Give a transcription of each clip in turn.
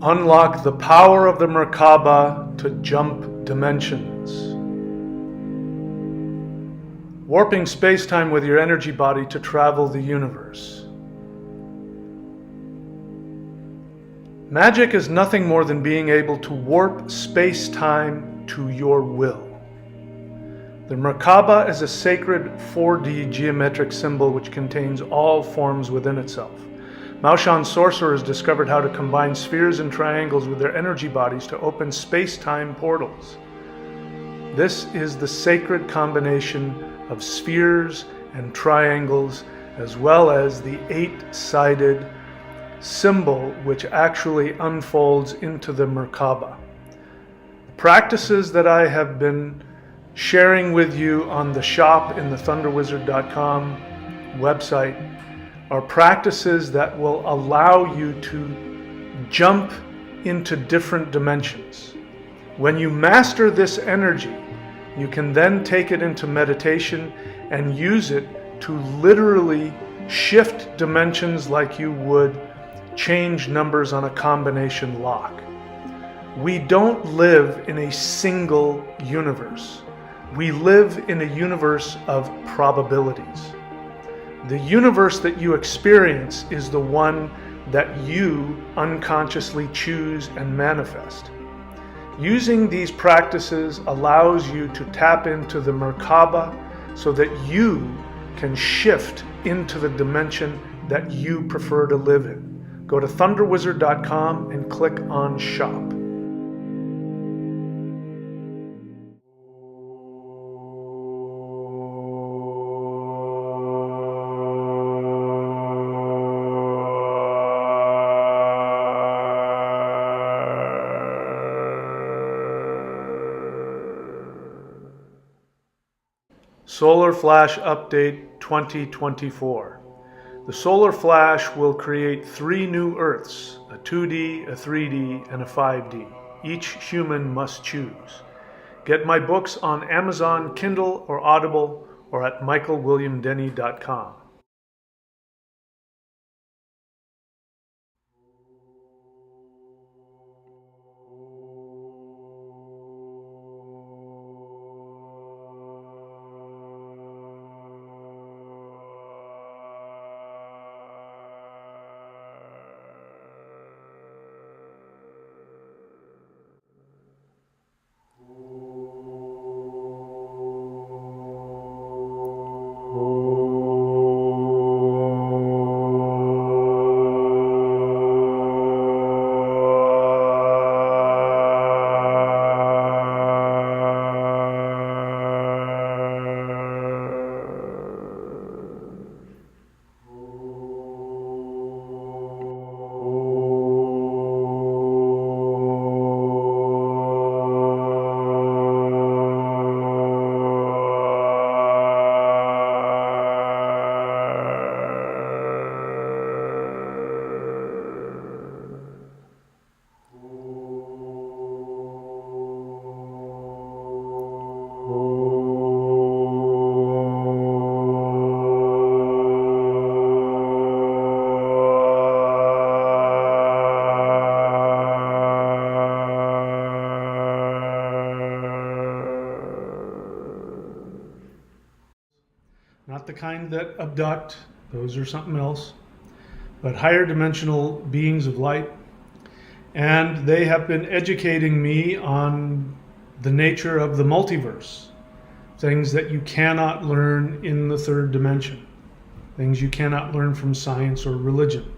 Unlock the power of the Merkaba to jump dimensions. Warping space-time with your energy body to travel the universe. Magic is nothing more than being able to warp space-time to your will. The Merkaba is a sacred 4D geometric symbol which contains all forms within itself. Maoshan sorcerers discovered how to combine spheres and triangles with their energy bodies to open space-time portals. This is the sacred combination of spheres and triangles, as well as the 8-sided symbol which actually unfolds into the Merkaba. The practices that I have been sharing with you on the shop in the thunderwizard.com website are practices that will allow you to jump into different dimensions. When you master this energy, you can then take it into meditation and use it to literally shift dimensions like you would change numbers on a combination lock. We don't live in a single universe. We live in a universe of probabilities. The universe that you experience is the one that you unconsciously choose and manifest. Using these practices allows you to tap into the Merkaba so that you can shift into the dimension that you prefer to live in. Go to thunderwizard.com and click on Shop. Solar Flash Update 2024. The Solar Flash will create 3 new Earths, a 2D, a 3D, and a 5D. Each human must choose. Get my books on Amazon, Kindle, or Audible, or at michaelwilliamdenny.com. Not the kind that abduct, those are something else, but higher dimensional beings of light. And they have been educating me on the nature of the multiverse, things that you cannot learn in the third dimension, things you cannot learn from science or religion.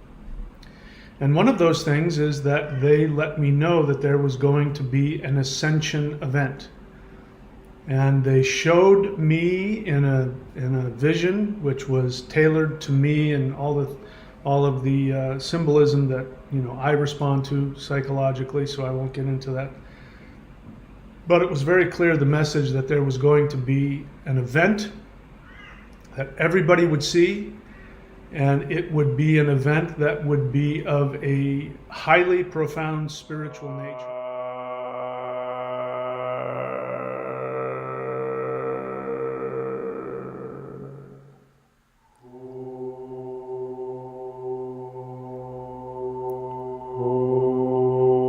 And one of those things is that they let me know that there was going to be an Ascension event. And they showed me in a vision which was tailored to me and all of the symbolism that I respond to psychologically, so I won't get into that. But it was very clear, the message, that there was going to be an event that everybody would see, and it would be an event that would be of a highly profound spiritual nature. Oh.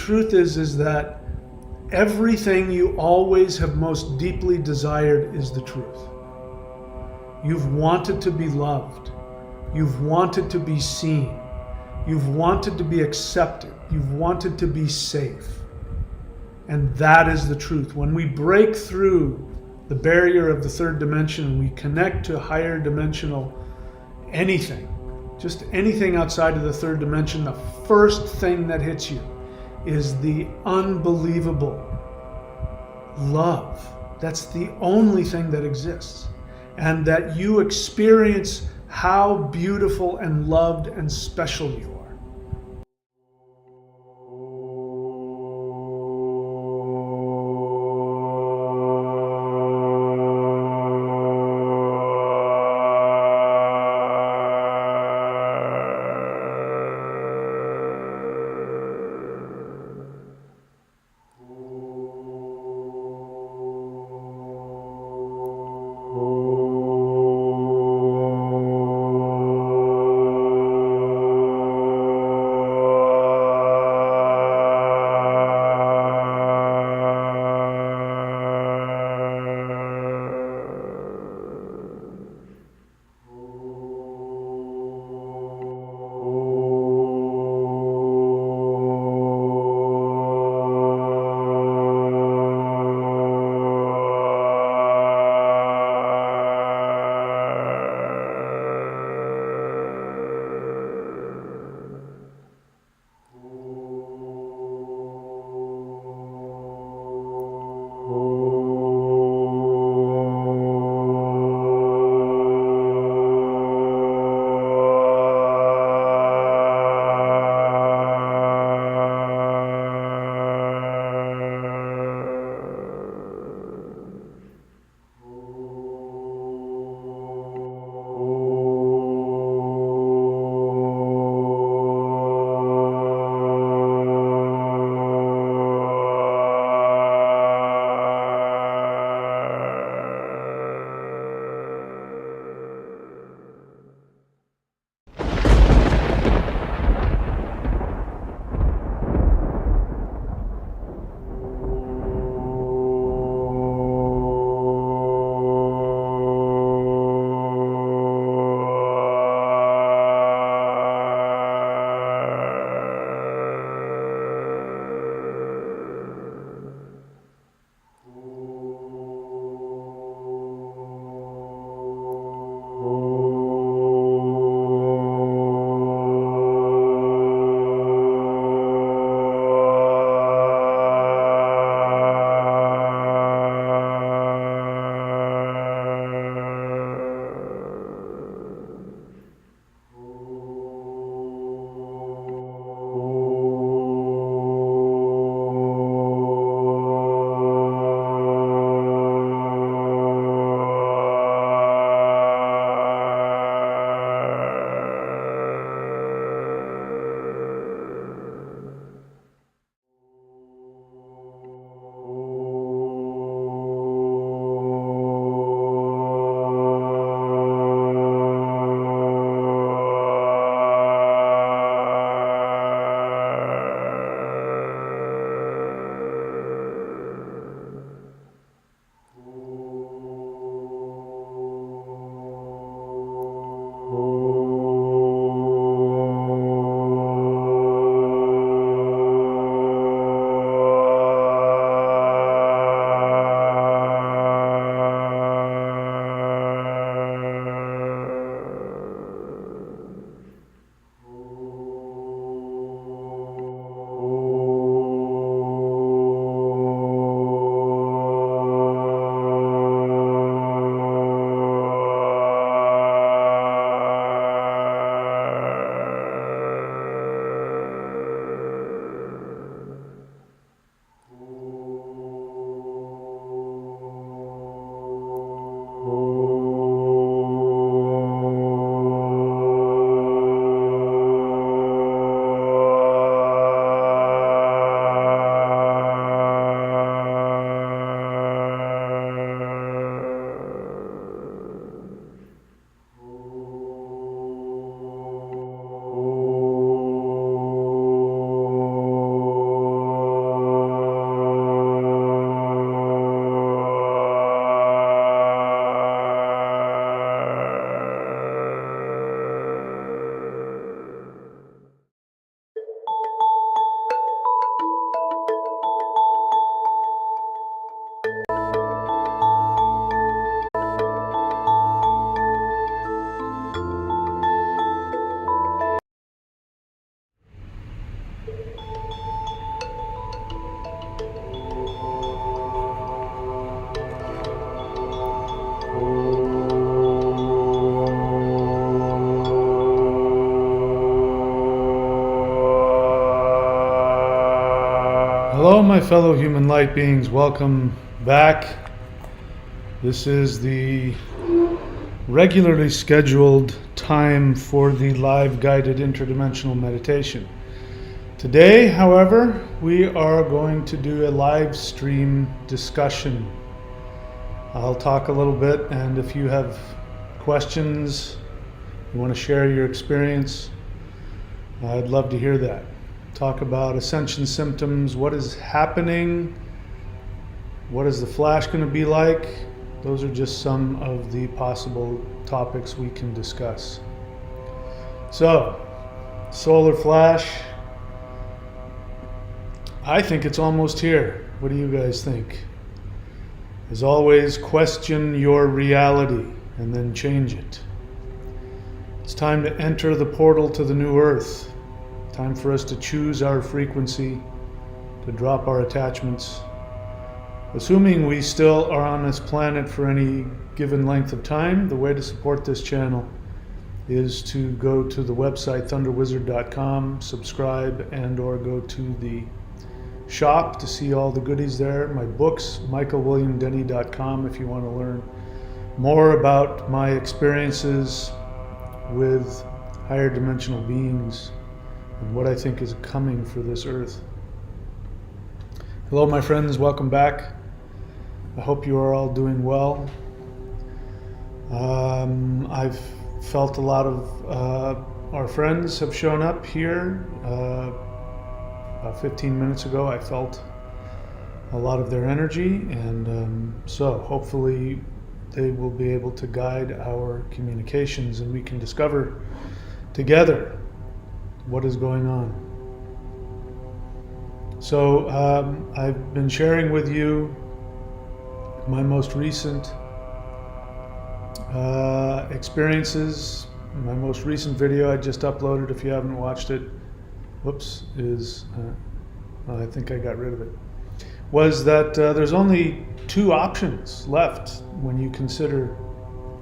truth is that everything you always have most deeply desired is the truth. You've wanted to be loved. You've wanted to be seen. You've wanted to be accepted. You've wanted to be safe. And that is the truth. When we break through the barrier of the third dimension, we connect to higher dimensional anything, just anything outside of the third dimension, the first thing that hits you is the unbelievable love. That's the only thing that exists. And that you experience how beautiful and loved and special you are. Hello, my fellow human light beings. Welcome back. This is the regularly scheduled time for the live guided interdimensional meditation. Today, however, we are going to do a live stream discussion. I'll talk a little bit, and if you have questions, you want to share your experience, I'd love to hear that. Talk about ascension symptoms, what is happening, what is the flash going to be like. Those are just some of the possible topics we can discuss. So, solar flash, I think it's almost here. What do you guys think? As always, question your reality and then change it. It's time to enter the portal to the new earth. Time for us to choose our frequency, to drop our attachments. Assuming we still are on this planet for any given length of time, the way to support this channel is to go to the website thunderwizard.com, subscribe, and or go to the shop to see all the goodies there. My books, michaelwilliamdenny.com, if you want to learn more about my experiences with higher dimensional beings and what I think is coming for this earth. Hello, my friends. Welcome back. I hope you are all doing well. I've felt a lot of our friends have shown up here. About 15 minutes ago, I felt a lot of their energy, and so hopefully they will be able to guide our communications and we can discover together what is going on. So I've been sharing with you my most recent experiences. My most recent video I just uploaded, if you haven't watched it, is I think I got rid of it, was that there's only two options left when you consider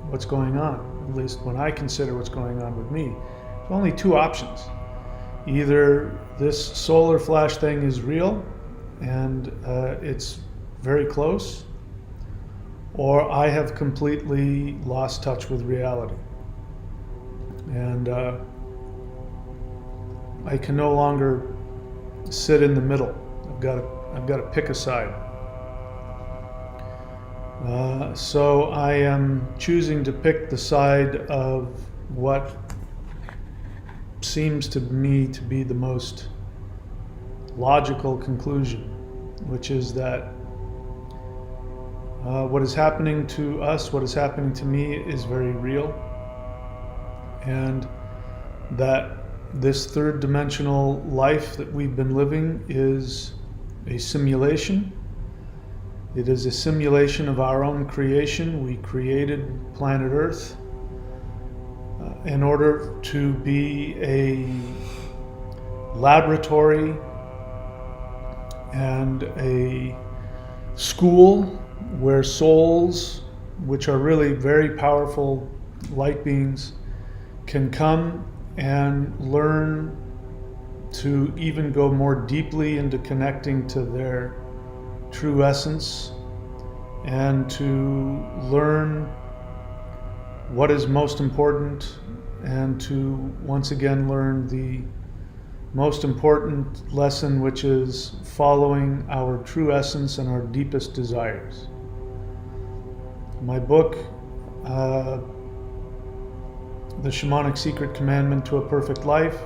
what's going on, at least when I consider what's going on with me. There's only two options. Either this solar flash thing is real and it's very close, or I have completely lost touch with reality. And I can no longer sit in the middle. I've got to pick a side. So I am choosing to pick the side of what seems to me to be the most logical conclusion, which is that what is happening to us, what is happening to me is very real, and that this third dimensional life that we've been living is a simulation. It is a simulation of our own creation. We created planet Earth in order to be a laboratory and a school where souls, which are really very powerful light beings, can come and learn to even go more deeply into connecting to their true essence and to learn what is most important, and to once again learn the most important lesson, which is following our true essence and our deepest desires. My book, The Shamanic Secret Commandment to a Perfect Life,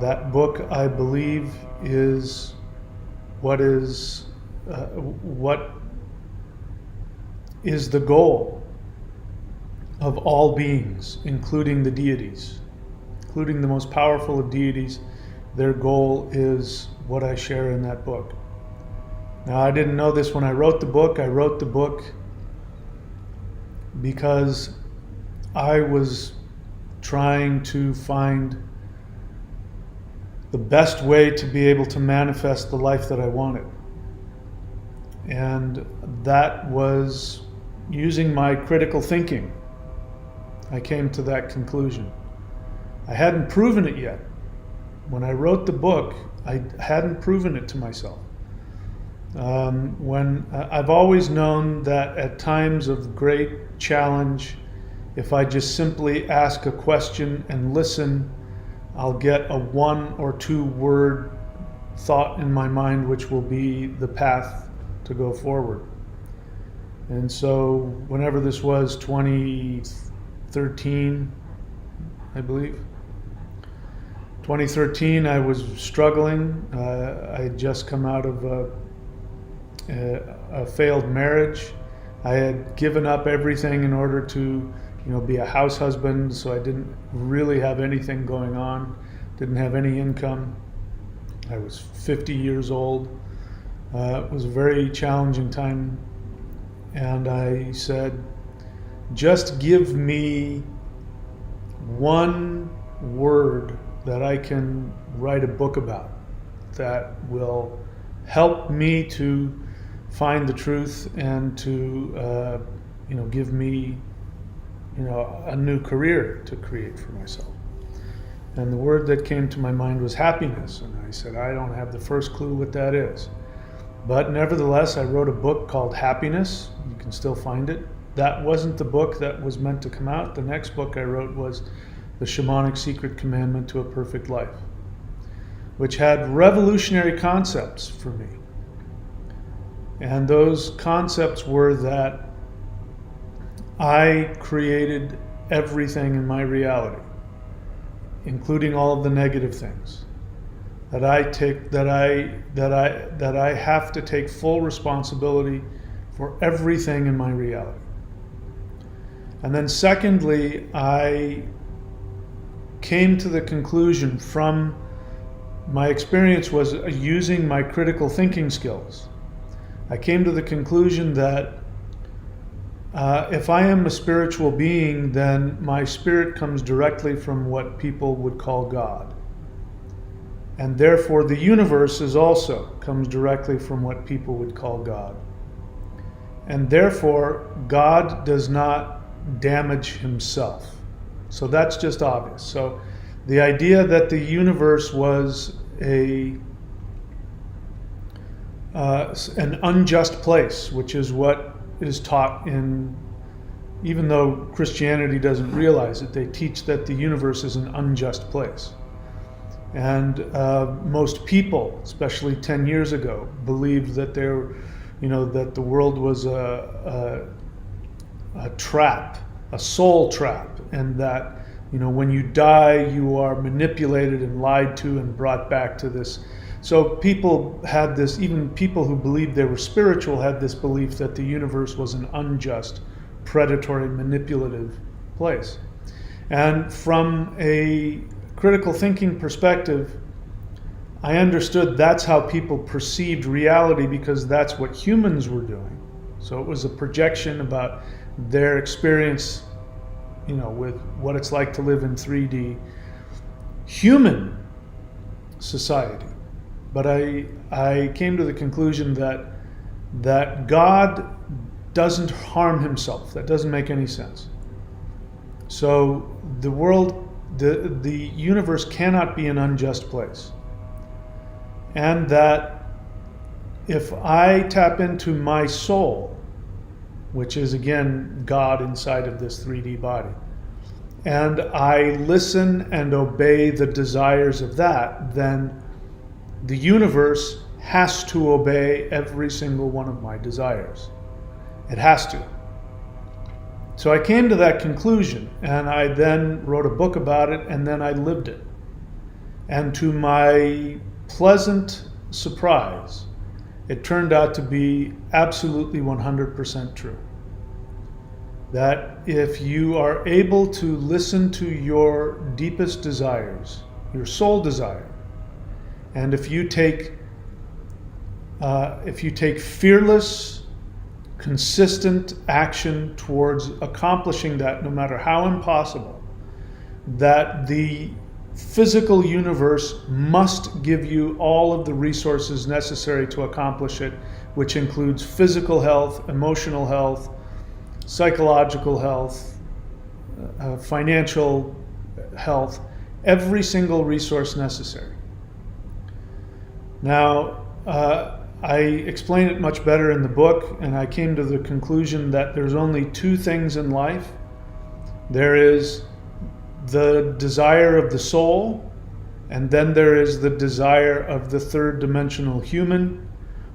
that book, I believe, is what is the goal of all beings, including the deities, including the most powerful of deities. Their goal is what I share in that book. Now, I didn't know this when I wrote the book. I wrote the book because I was trying to find the best way to be able to manifest the life that I wanted. And that was using my critical thinking. I came to that conclusion. I hadn't proven it yet. When I wrote the book, I hadn't proven it to myself. When I've always known that at times of great challenge, if I just simply ask a question and listen, I'll get a 1 or 2 word thought in my mind, which will be the path to go forward. And so whenever this was, 2013, I believe. 2013, I was struggling. I had just come out of a failed marriage. I had given up everything in order to, be a house husband, so I didn't really have anything going on, didn't have any income. I was 50 years old. It was a very challenging time, and I said, just give me one word that I can write a book about that will help me to find the truth and to give me a new career to create for myself. And the word that came to my mind was happiness. And I said, I don't have the first clue what that is. But nevertheless, I wrote a book called Happiness. You can still find it. That wasn't the book that was meant to come out. The next book I wrote was The Shamanic Secret Commandment to a Perfect Life, which had revolutionary concepts for me. And those concepts were that I created everything in my reality, including all of the negative things. That I have to take full responsibility for everything in my reality. And then secondly, I came to the conclusion from my experience was using my critical thinking skills. I came to the conclusion that if I am a spiritual being, then my spirit comes directly from what people would call God. And therefore the universe comes directly from what people would call God. And therefore God does not damage himself. So that's just obvious. So the idea that the universe was an unjust place, which is what is taught even though Christianity doesn't realize it, they teach that the universe is an unjust place. And most people, especially 10 years ago, believed that that the world was a trap, a soul trap, and that when you die, you are manipulated and lied to and brought back to this. So people had this, even people who believed they were spiritual had this belief that the universe was an unjust, predatory, manipulative place. And from a critical thinking perspective, I understood that's how people perceived reality because that's what humans were doing. So it was a projection about their experience, with what it's like to live in 3D human society. But I came to the conclusion that God doesn't harm himself. That doesn't make any sense. So the world, the universe cannot be an unjust place. And that if I tap into my soul, which is again God inside of this 3D body, and I listen and obey the desires of that, then the universe has to obey every single one of my desires. It has to. So I came to that conclusion, and I then wrote a book about it, and then I lived it. And to my pleasant surprise, it turned out to be absolutely 100% true. That if you are able to listen to your deepest desires, your soul desire, and if you take fearless, consistent action towards accomplishing that, no matter how impossible, that the physical universe must give you all of the resources necessary to accomplish it, which includes physical health, emotional health, psychological health, financial health, every single resource necessary. Now, I explain it much better in the book, and I came to the conclusion that there's only two things in life. There is the desire of the soul, and then there is the desire of the third dimensional human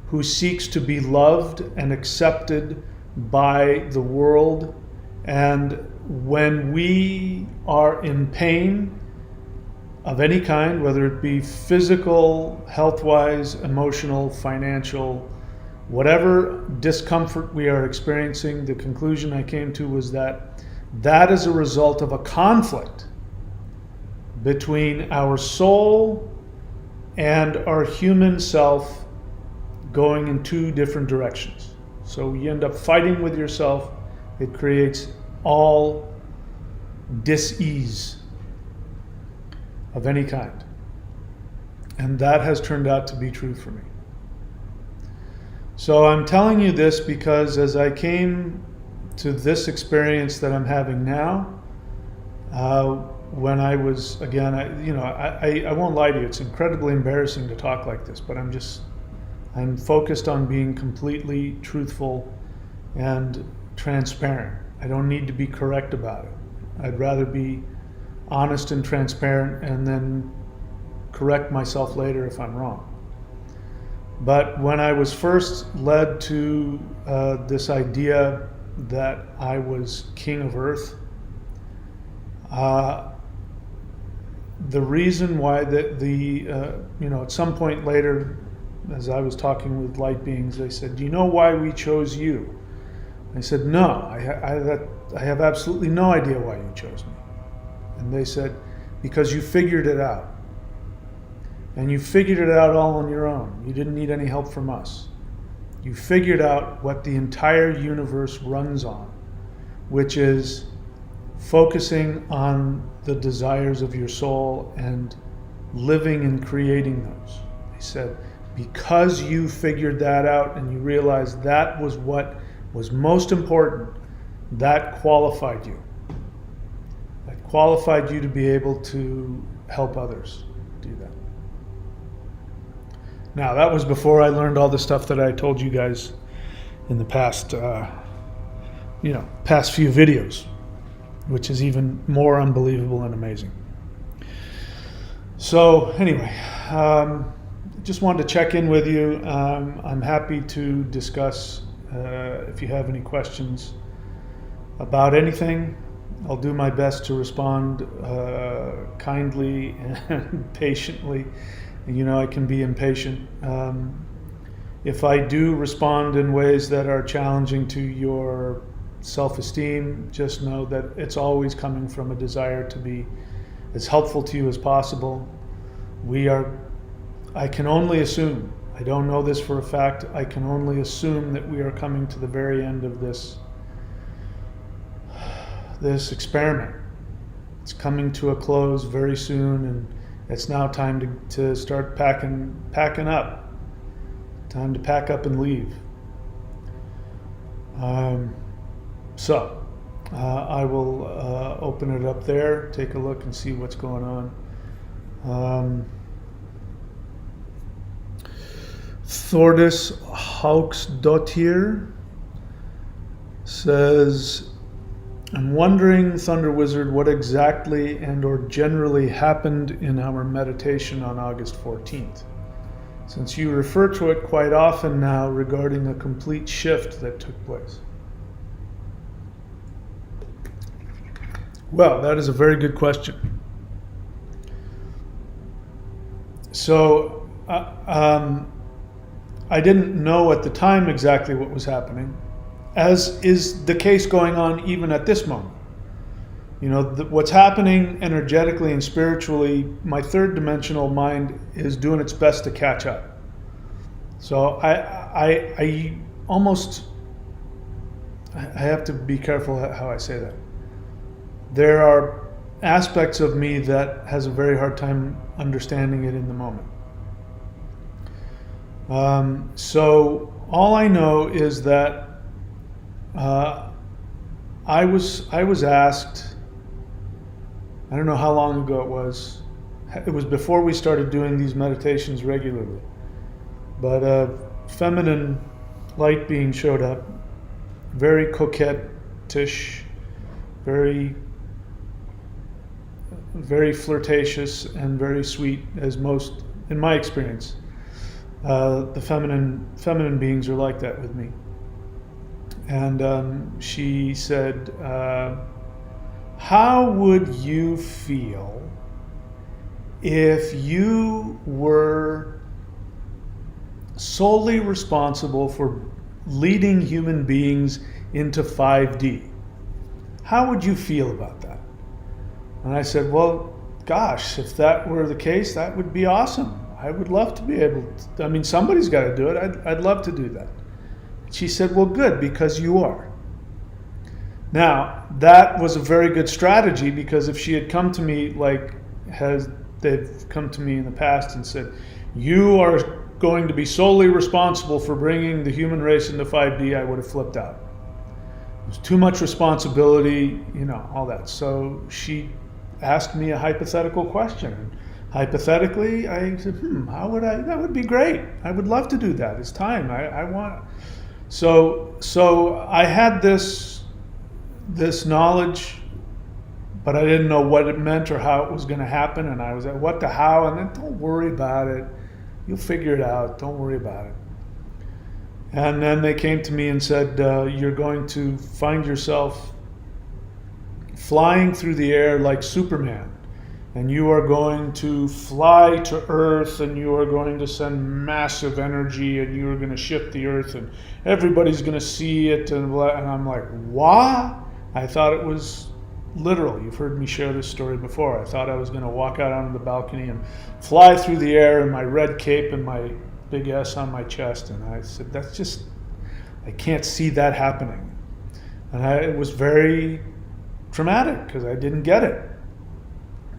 who seeks to be loved and accepted by the world. And when we are in pain of any kind, whether it be physical, health-wise, emotional, financial, whatever discomfort we are experiencing, the conclusion I came to was that that is a result of a conflict between our soul and our human self going in two different directions. So you end up fighting with yourself. It creates all dis-ease of any kind. And that has turned out to be true for me. So I'm telling you this because as I came to this experience that I'm having now, when I was, again, I won't lie to you, it's incredibly embarrassing to talk like this, but I'm focused on being completely truthful and transparent. I don't need to be correct about it. I'd rather be honest and transparent and then correct myself later if I'm wrong. But when I was first led to this idea that I was king of Earth, the reason why at some point later, as I was talking with light beings, they said, "Do you know why we chose you?" I said, "No, I have absolutely no idea why you chose me." And they said, "Because you figured it out. And you figured it out all on your own. You didn't need any help from us. You figured out what the entire universe runs on, which is focusing on the desires of your soul and living and creating those." He said, "Because you figured that out and you realized that was what was most important, that qualified you. That qualified you to be able to help others do that." Now, that was before I learned all the stuff that I told you guys in the past, past few videos, which is even more unbelievable and amazing. So anyway, just wanted to check in with you. I'm happy to discuss if you have any questions about anything. I'll do my best to respond kindly and patiently. I can be impatient. If I do respond in ways that are challenging to your self-esteem, just know that it's always coming from a desire to be as helpful to you as possible. I can only assume, I don't know this for a fact, I can only assume that we are coming to the very end of this experiment. It's coming to a close very soon, and it's now time to start packing up. Time to pack up and leave. So I will open it up there, take a look and see what's going on. Thordis Hauksdottir says, "I'm wondering, Thunder Wizard, what exactly and or generally happened in our meditation on August 14th, since you refer to it quite often now regarding a complete shift that took place." Well, that is a very good question. So I didn't know at the time exactly what was happening, as is the case going on even at this moment. What's happening energetically and spiritually, my third dimensional mind is doing its best to catch up. So I have to be careful how I say that. There are aspects of me that has a very hard time understanding it in the moment. So all I know is that I was asked, I don't know how long ago it was. It was before we started doing these meditations regularly. But feminine light being showed up, very coquettish, very flirtatious and very sweet, as most, in my experience, the feminine beings are like that with me. And she said, how would you feel if you were solely responsible for leading human beings into 5D? How would you feel about that? And I said, well, gosh, if that were the case, that would be awesome. I would love to be able to, I mean, somebody's got to do it. I'd love to do that. She said, well, good, because you are. Now, that was a very good strategy, because if she had come to me like they've come to me in the past and said, you are going to be solely responsible for bringing the human race into 5D, I would have flipped out. It was too much responsibility, all that. So she asked me a hypothetical question. And hypothetically, I said, how would I? That would be great. I would love to do that. It's time. I want. So I had this knowledge, but I didn't know what it meant or how it was going to happen. And I was like, what the how? And then, don't worry about it. You'll figure it out. Don't worry about it. And then they came to me and said, you're going to find yourself flying through the air like Superman. And you are going to fly to Earth, and you are going to send massive energy, and you are going to shift the Earth, and everybody's going to see it. And I'm like, what? I thought it was literal. You've heard me share this story before. I thought I was going to walk out onto the balcony and fly through the air in my red cape and my big S on my chest. And I said, I can't see that happening. And it was very traumatic because I didn't get it.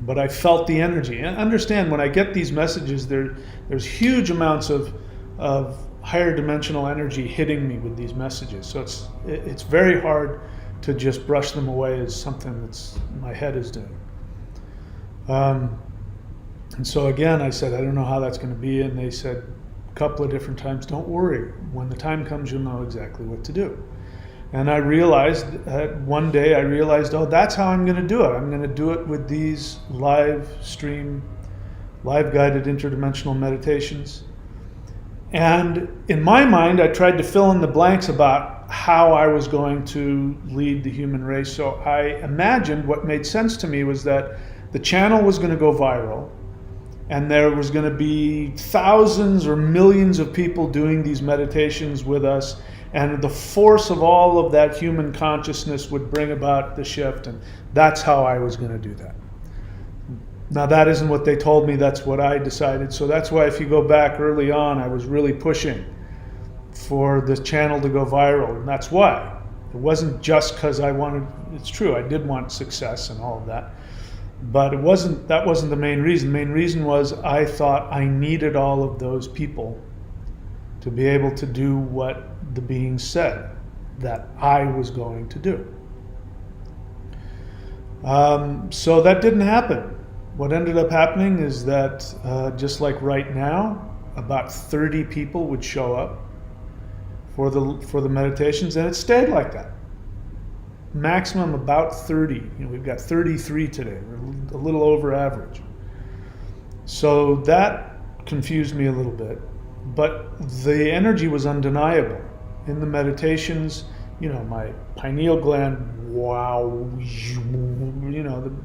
But I felt the energy. And understand, when I get these messages, there's huge amounts of higher dimensional energy hitting me with these messages. So it's very hard to just brush them away as something that's my head is doing. And so again, I said, I don't know how that's going to be. And they said a couple of different times, don't worry. When the time comes, you'll know exactly what to do. And I realized, one day I realized, oh, that's how I'm going to do it. I'm going to do it with these live guided interdimensional meditations. And in my mind, I tried to fill in the blanks about how I was going to lead the human race. So I imagined, what made sense to me was that the channel was going to go viral, and there was going to be thousands or millions of people doing these meditations with us, and the force of all of that human consciousness would bring about the shift, and that's how I was going to do that. Now, that isn't what they told me, that's what I decided. So that's why, if you go back early on, I was really pushing for the channel to go viral, and that's why. It wasn't just because I wanted, it's true, I did want success and all of that, but that wasn't the main reason. The main reason was I thought I needed all of those people to be able to do what the beings said that I was going to do. So that didn't happen. What ended up happening is that just like right now, about 30 people would show up for the meditations, and it stayed like that. Maximum about 30. We've got 33 today. We're a little over average. So that confused me a little bit, but the energy was undeniable. In the meditations, my pineal gland, wow,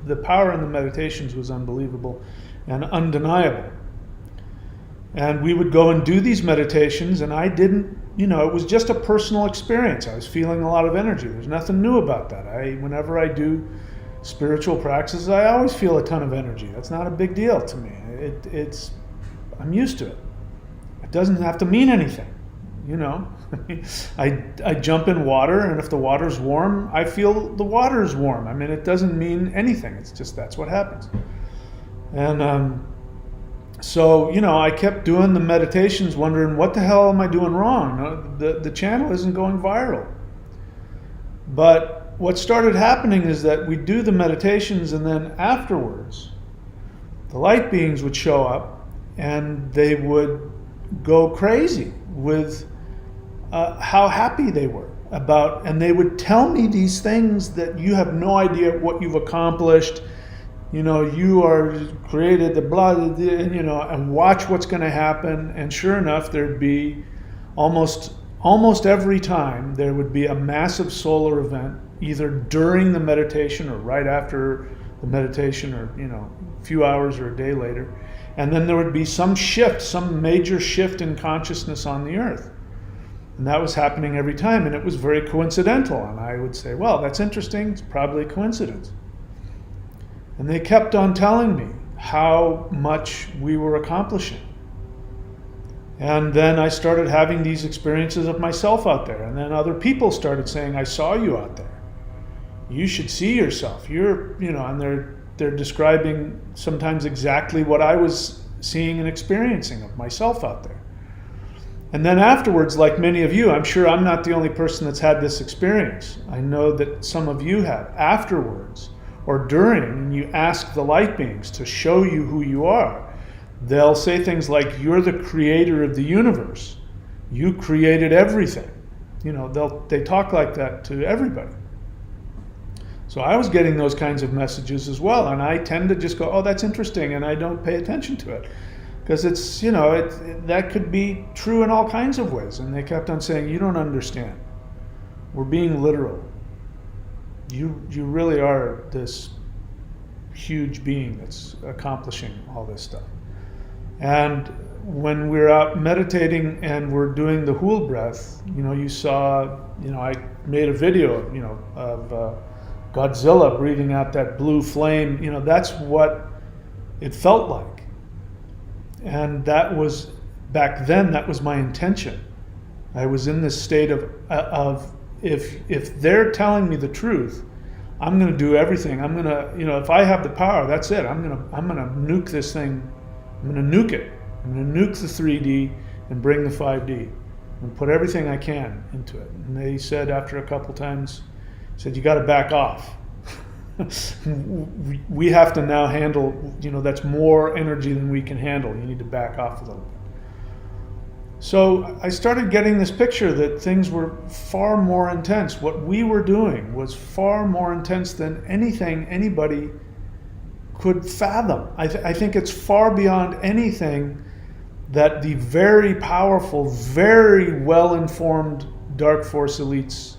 the power in the meditations was unbelievable and undeniable. And we would go and do these meditations, and I didn't, it was just a personal experience. I was feeling a lot of energy. There's nothing new about that. Whenever I do spiritual practices, I always feel a ton of energy. That's not a big deal to me. I'm used to it. It doesn't have to mean anything, I jump in water, and if the water's warm, I feel the water's warm. I mean, it doesn't mean anything. It's just, that's what happens. And so, I kept doing the meditations, wondering, what the hell am I doing wrong? The channel isn't going viral. But what started happening is that we'd do the meditations, and then afterwards, the light beings would show up, and they would go crazy. with how happy they were about, and they would tell me these things that you have no idea what you've accomplished. You are created, the blah, and watch what's going to happen. And sure enough, there'd be almost every time there would be a massive solar event, either during the meditation or right after the meditation, or a few hours or a day later. And then there would be some major shift in consciousness on the earth. And that was happening every time, and it was very coincidental. And I would say, well, that's interesting, it's probably a coincidence. And they kept on telling me how much we were accomplishing. And then I started having these experiences of myself out there. And then other people started saying, I saw you out there. You should see yourself. And they're describing sometimes exactly what I was seeing and experiencing of myself out there. And then afterwards, like many of you, I'm sure I'm not the only person that's had this experience. I know that some of you have. Afterwards or during, and you ask the light beings to show you who you are, they'll say things like, you're the creator of the universe. You created everything. They talk like that to everybody. So I was getting those kinds of messages as well, and I tend to just go, oh, that's interesting, and I don't pay attention to it. Because it's, that could be true in all kinds of ways. And they kept on saying, you don't understand. We're being literal. You really are this huge being that's accomplishing all this stuff. And when we're out meditating and we're doing the Hool breath, you saw, I made a video, of Godzilla breathing out that blue flame. That's what it felt like. And that was, back then, that was my intention. I was in this state of if they're telling me the truth, I'm going to do everything. I'm going to, if I have the power, that's it. I'm going to nuke this thing. I'm going to nuke it. I'm going to nuke the 3D and bring the 5D and put everything I can into it. And they said after a couple times, you got to back off. We have to now handle, that's more energy than we can handle. You need to back off a little bit. So I started getting this picture that things were far more intense. What we were doing was far more intense than anything anybody could fathom. I think it's far beyond anything that the very powerful, very well-informed dark force elites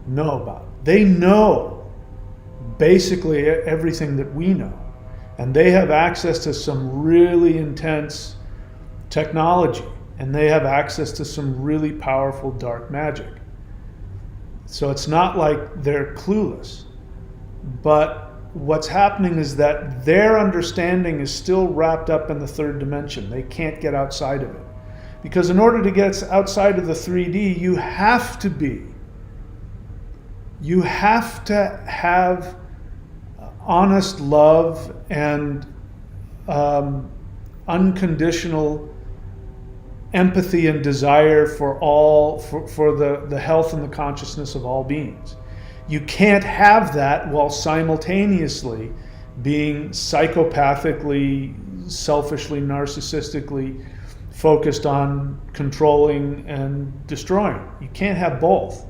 know about. They know basically everything that we know, and they have access to some really intense technology, and they have access to some really powerful dark magic. So it's not like they're clueless, but what's happening is that their understanding is still wrapped up in the third dimension. They can't get outside of it, because in order to get outside of the 3D, you have to have honest love and unconditional empathy and desire for the health and the consciousness of all beings. You can't have that while simultaneously being psychopathically, selfishly, narcissistically focused on controlling and destroying. You can't have both.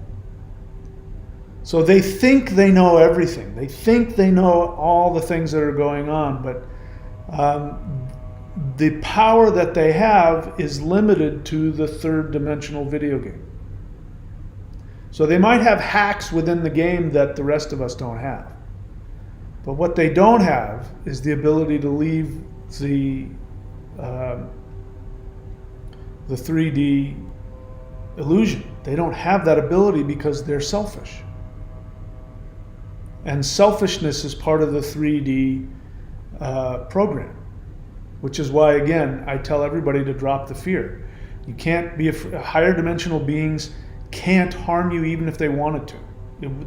So they think they know everything. They think they know all the things that are going on, but the power that they have is limited to the third dimensional video game. So they might have hacks within the game that the rest of us don't have. But what they don't have is the ability to leave the 3D illusion. They don't have that ability because they're selfish. And selfishness is part of the 3D program, which is why, again, I tell everybody to drop the fear. You can't be higher dimensional beings can't harm you even if they wanted to.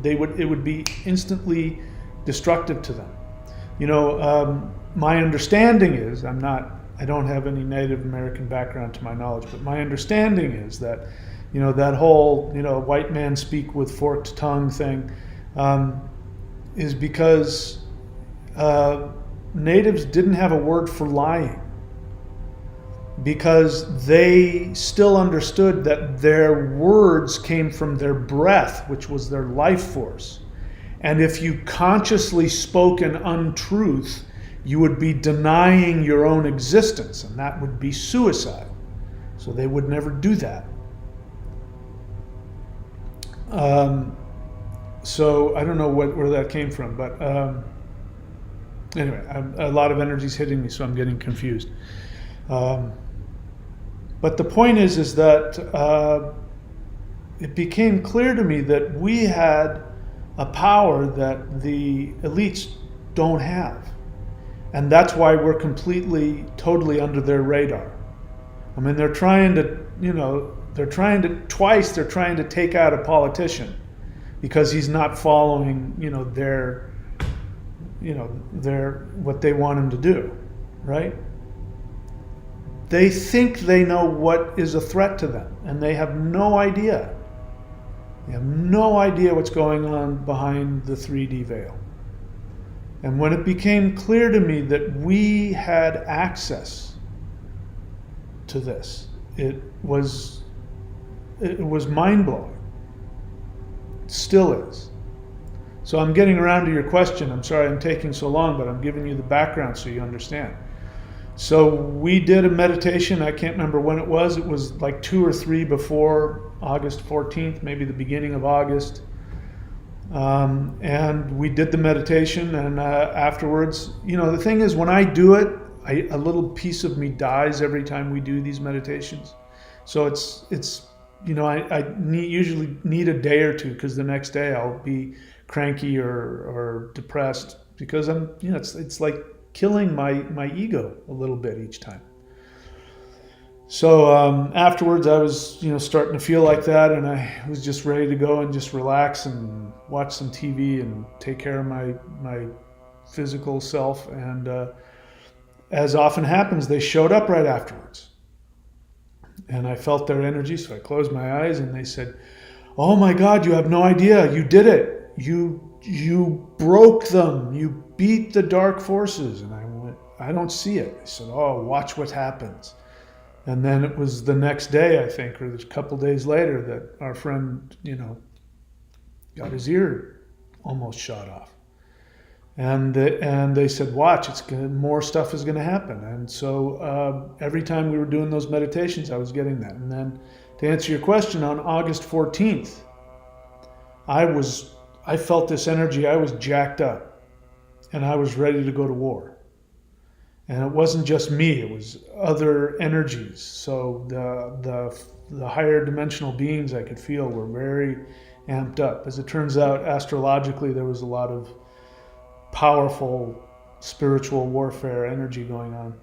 It would be instantly destructive to them. My understanding is, I don't have any Native American background to my knowledge, but my understanding is that, that whole, white man speak with forked tongue thing, is because natives didn't have a word for lying. because they still understood that their words came from their breath, which was their life force. And if you consciously spoke an untruth, you would be denying your own existence, and that would be suicide. So they would never do that. So I don't know where that came from, but anyway, a lot of energy's hitting me, so I'm getting confused. But the point is that it became clear to me that we had a power that the elites don't have. And that's why we're totally under their radar. I mean, they're trying to take out a politician because he's not following, their what they want him to do, right? They think they know what is a threat to them, and they have no idea. They have no idea what's going on behind the 3D veil. And when it became clear to me that we had access to this, it was mind-blowing. It still is. So I'm getting around to your question. I'm sorry I'm taking so long, but I'm giving you the background so you understand. So we did a meditation. I can't remember when it was. It was like 2 or 3 before August 14th, maybe the beginning of August. And we did the meditation, and afterwards, the thing is, when I do it, a little piece of me dies every time we do these meditations. So I usually need a day or two, because the next day I'll be cranky or depressed, because I'm, it's like killing my ego a little bit each time. So afterwards, I was starting to feel like that, and I was just ready to go and just relax and watch some TV and take care of my physical self. And as often happens, they showed up right afterwards, and I felt their energy. So I closed my eyes, and they said, "Oh my God, you have no idea! You did it! You broke them! You beat the dark forces!" And I went, "I don't see it." They said, "Oh, watch what happens." And then it was the next day, I think, or a couple days later, that our friend, got his ear almost shot off. And they said, "Watch, more stuff is going to happen." And so every time we were doing those meditations, I was getting that. And then, to answer your question, on August 14th, I felt this energy. I was jacked up, and I was ready to go to war. And it wasn't just me, it was other energies. So the higher dimensional beings I could feel were very amped up. As it turns out, astrologically, there was a lot of powerful spiritual warfare energy going on.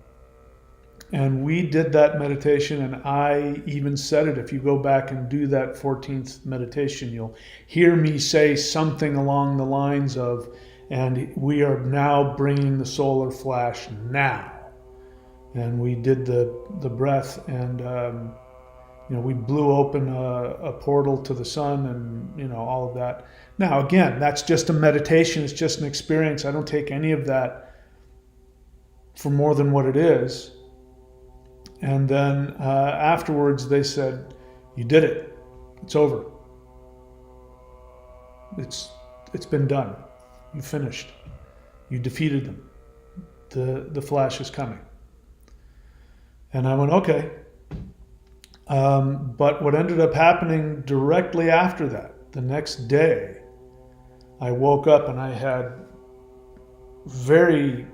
And we did that meditation, and I even said it. If you go back and do that 14th meditation, you'll hear me say something along the lines of, "And we are now bringing the solar flash now." And we did the breath, and we blew open a portal to the sun, and all of that. Now again, that's just a meditation. It's just an experience. I don't take any of that for more than what it is. And then afterwards, they said, "You did it. It's over. It's been done. You finished. You defeated them. The flash is coming." And I went, "Okay." But what ended up happening directly after that, the next day, I woke up and I had very,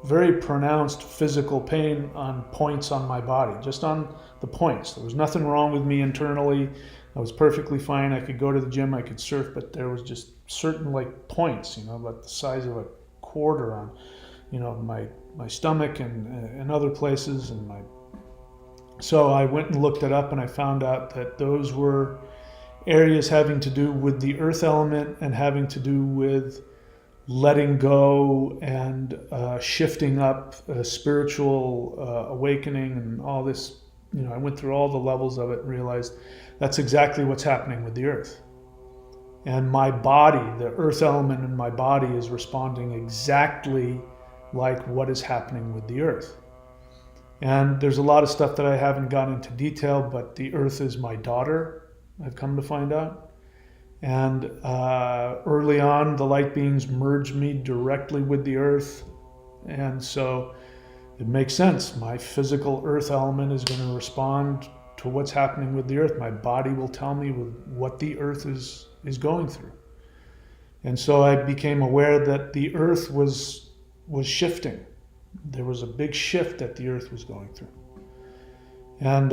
very pronounced physical pain on points on my body, just on the points. There was nothing wrong with me internally. I was perfectly fine. I could go to the gym, I could surf, but there was just certain points, about the size of a quarter on, my stomach and other places, and so I went and looked it up, and I found out that those were areas having to do with the earth element and having to do with letting go and shifting up, spiritual awakening and all this. I went through all the levels of it and realized that's exactly what's happening with the earth. And my body, the earth element in my body, is responding exactly like what is happening with the earth. And there's a lot of stuff that I haven't gone into detail, but the earth is my daughter, I've come to find out. And early on, the light beings merged me directly with the earth. And so it makes sense. My physical earth element is going to respond to what's happening with the earth. My body will tell me what the earth is going through. And so I became aware that the earth was shifting. There was a big shift that the earth was going through. And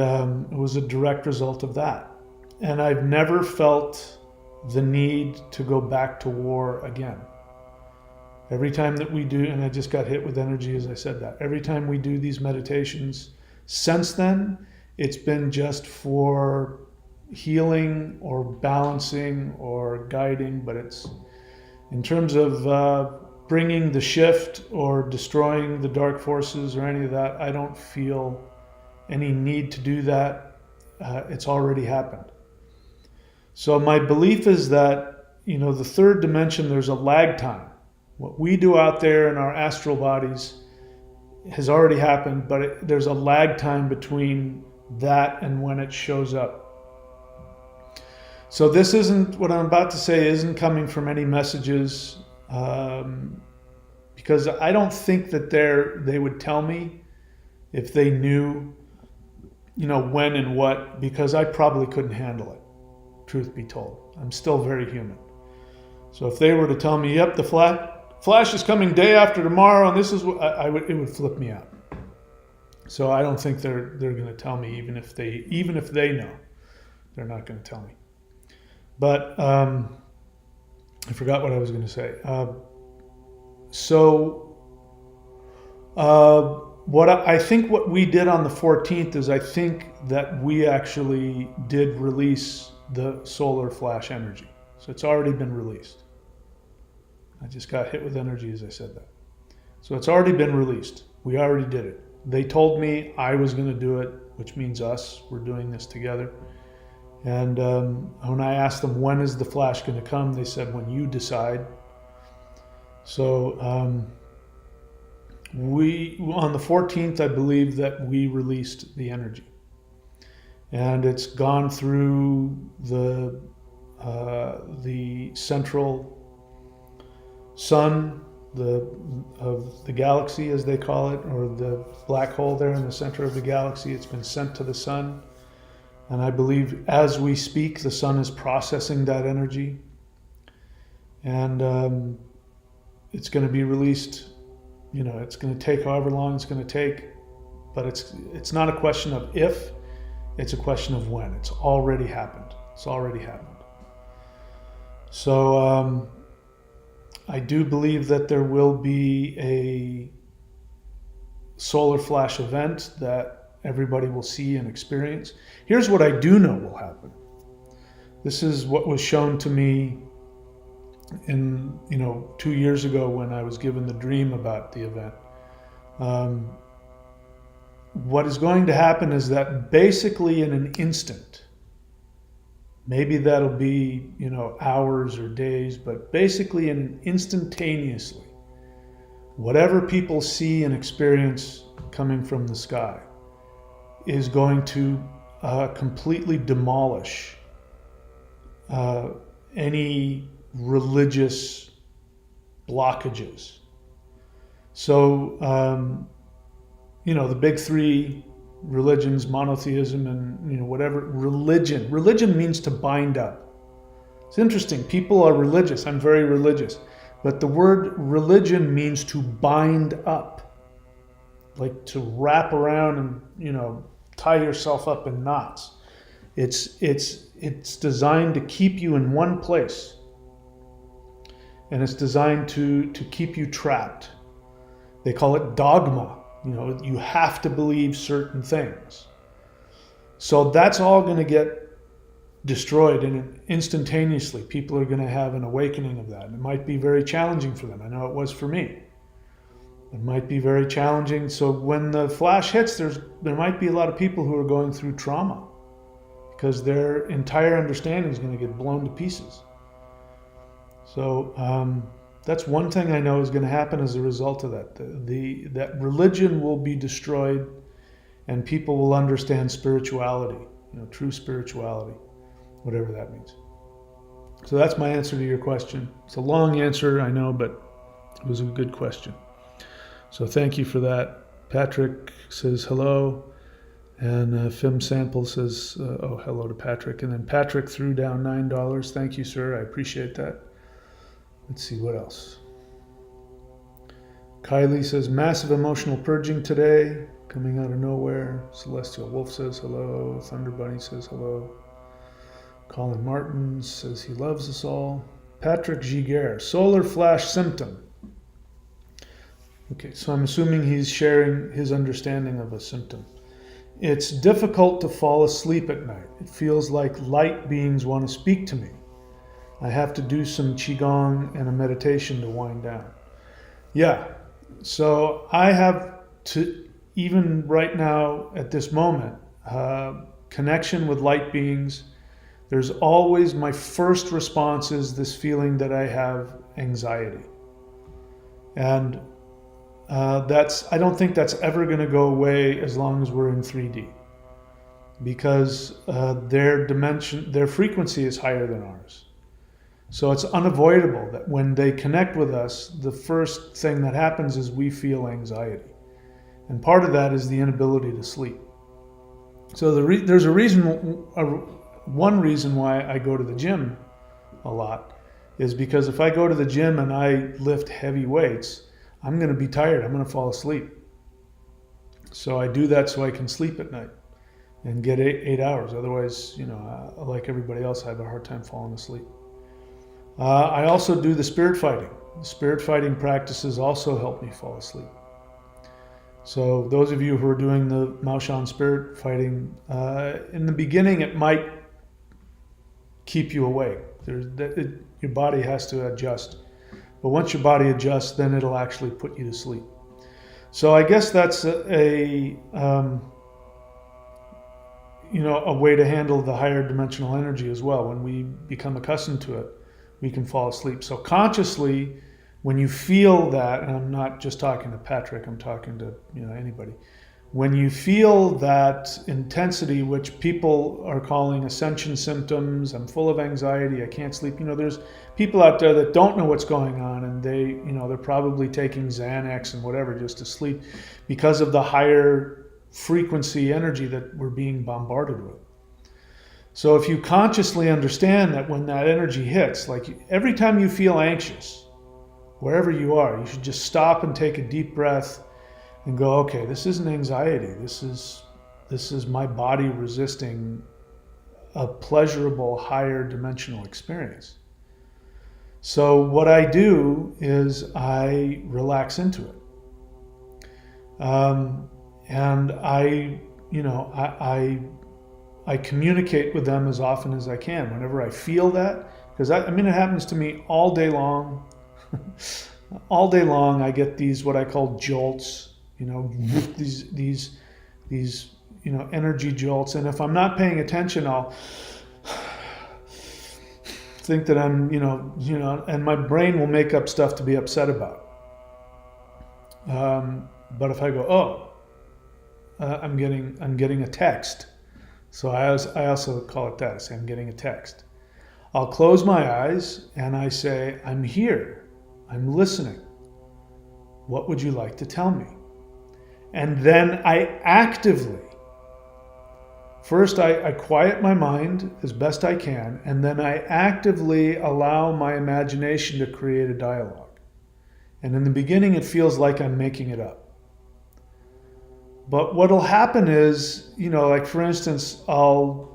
it was a direct result of that. And I've never felt the need to go back to war again. Every time that we do, and I just got hit with energy as I said that, every time we do these meditations, since then, it's been just for healing or balancing or guiding, but it's in terms of bringing the shift or destroying the dark forces or any of that, I don't feel any need to do that. It's already happened. So my belief is that, the third dimension, there's a lag time. What we do out there in our astral bodies has already happened, but there's a lag time between that and when it shows up. So this isn't, what I'm about to say isn't coming from any messages, because I don't think that they would tell me if they knew, when and what, because I probably couldn't handle it, truth be told. I'm still very human. So if they were to tell me, yep, the flash is coming day after tomorrow, and this is what it would flip me out. So I don't think they're going to tell me, even if they know, they're not going to tell me. But I forgot what I was going to say. What we did on the 14th is I think that we actually did release the solar flash energy. So it's already been released. I just got hit with energy as I said that. So it's already been released. We already did it. They told me I was going to do it, which means us. We're doing this together. And when I asked them, when is the flash going to come? They said, when you decide. So on the 14th, I believe that we released the energy. And it's gone through the central sun of the galaxy, as they call it, or the black hole there in the center of the galaxy. It's been sent to the sun. And I believe as we speak, the sun is processing that energy. And it's going to be released. It's going to take however long it's going to take. But it's not a question of if, it's a question of when. It's already happened. It's already happened. So I do believe that there will be a solar flash event that everybody will see and experience. Here's what I do know will happen. This is what was shown to me in 2 years ago when I was given the dream about the event. What is going to happen is that basically in an instant, maybe that'll be hours or days, but basically instantaneously, whatever people see and experience coming from the sky is going to completely demolish any religious blockages. So, the big three religions, monotheism and whatever, religion means to bind up. It's interesting, people are religious, I'm very religious, but the word religion means to bind up, like to wrap around and tie yourself up in knots. It's designed to keep you in one place, and it's designed to keep you trapped. They call it dogma. You have to believe certain things. So that's all going to get destroyed, and instantaneously people are going to have an awakening of that. And it might be very challenging for them. I know it was for me. It might be very challenging. So when the flash hits, there might be a lot of people who are going through trauma because their entire understanding is going to get blown to pieces. So that's one thing I know is going to happen as a result of that. That religion will be destroyed, and people will understand spirituality, true spirituality, whatever that means. So that's my answer to your question. It's a long answer, I know, but it was a good question. So thank you for that. Patrick says hello. And Fim Sample says, hello to Patrick. And then Patrick threw down $9. Thank you, sir. I appreciate that. Let's see what else. Kylie says, massive emotional purging today, coming out of nowhere. Celestial Wolf says hello. Thunder Bunny says hello. Colin Martin says he loves us all. Patrick Giguère, solar flash symptom. Okay, so I'm assuming he's sharing his understanding of a symptom. It's difficult to fall asleep at night. It feels like light beings want to speak to me. I have to do some Qigong and a meditation to wind down. Yeah, so I have to, even right now at this moment, connection with light beings. There's always, my first response is this feeling that I have anxiety. And I don't think that's ever going to go away as long as we're in 3D, because their frequency is higher than ours. So it's unavoidable that when they connect with us, the first thing that happens is we feel anxiety. And part of that is the inability to sleep. So there's a reason, one reason why I go to the gym a lot is because if I go to the gym and I lift heavy weights, I'm going to be tired. I'm going to fall asleep. So I do that so I can sleep at night and get 8 hours. Otherwise, like everybody else, I have a hard time falling asleep. I also do the spirit fighting. The spirit fighting practices also help me fall asleep. So those of you who are doing the Maoshan spirit fighting, in the beginning it might keep you awake. Your body has to adjust. But once your body adjusts, then it'll actually put you to sleep. So I guess that's a way to handle the higher dimensional energy as well. When we become accustomed to it, we can fall asleep. So consciously, when you feel that, and I'm not just talking to Patrick, I'm talking to anybody. When you feel that intensity, which people are calling ascension symptoms, I'm full of anxiety, I can't sleep. There's people out there that don't know what's going on, and they're probably taking Xanax and whatever just to sleep because of the higher frequency energy that we're being bombarded with. So if you consciously understand that when that energy hits, like every time you feel anxious, wherever you are, you should just stop and take a deep breath and go, okay, this isn't anxiety. This is my body resisting a pleasurable higher dimensional experience. So what I do is I relax into it. And I communicate with them as often as I can whenever I feel that, because it happens to me all day long. All day long I get these what I call jolts, these energy jolts, and if I'm not paying attention, I'll think that I'm and my brain will make up stuff to be upset about. But if I go, I'm getting a text. So I also call it that. I say I'm getting a text. I'll close my eyes and I say, I'm here. I'm listening. What would you like to tell me? And then I actively, first I quiet my mind as best I can, and then I actively allow my imagination to create a dialogue. And in the beginning, it feels like I'm making it up. But what'll happen is, like for instance, I'll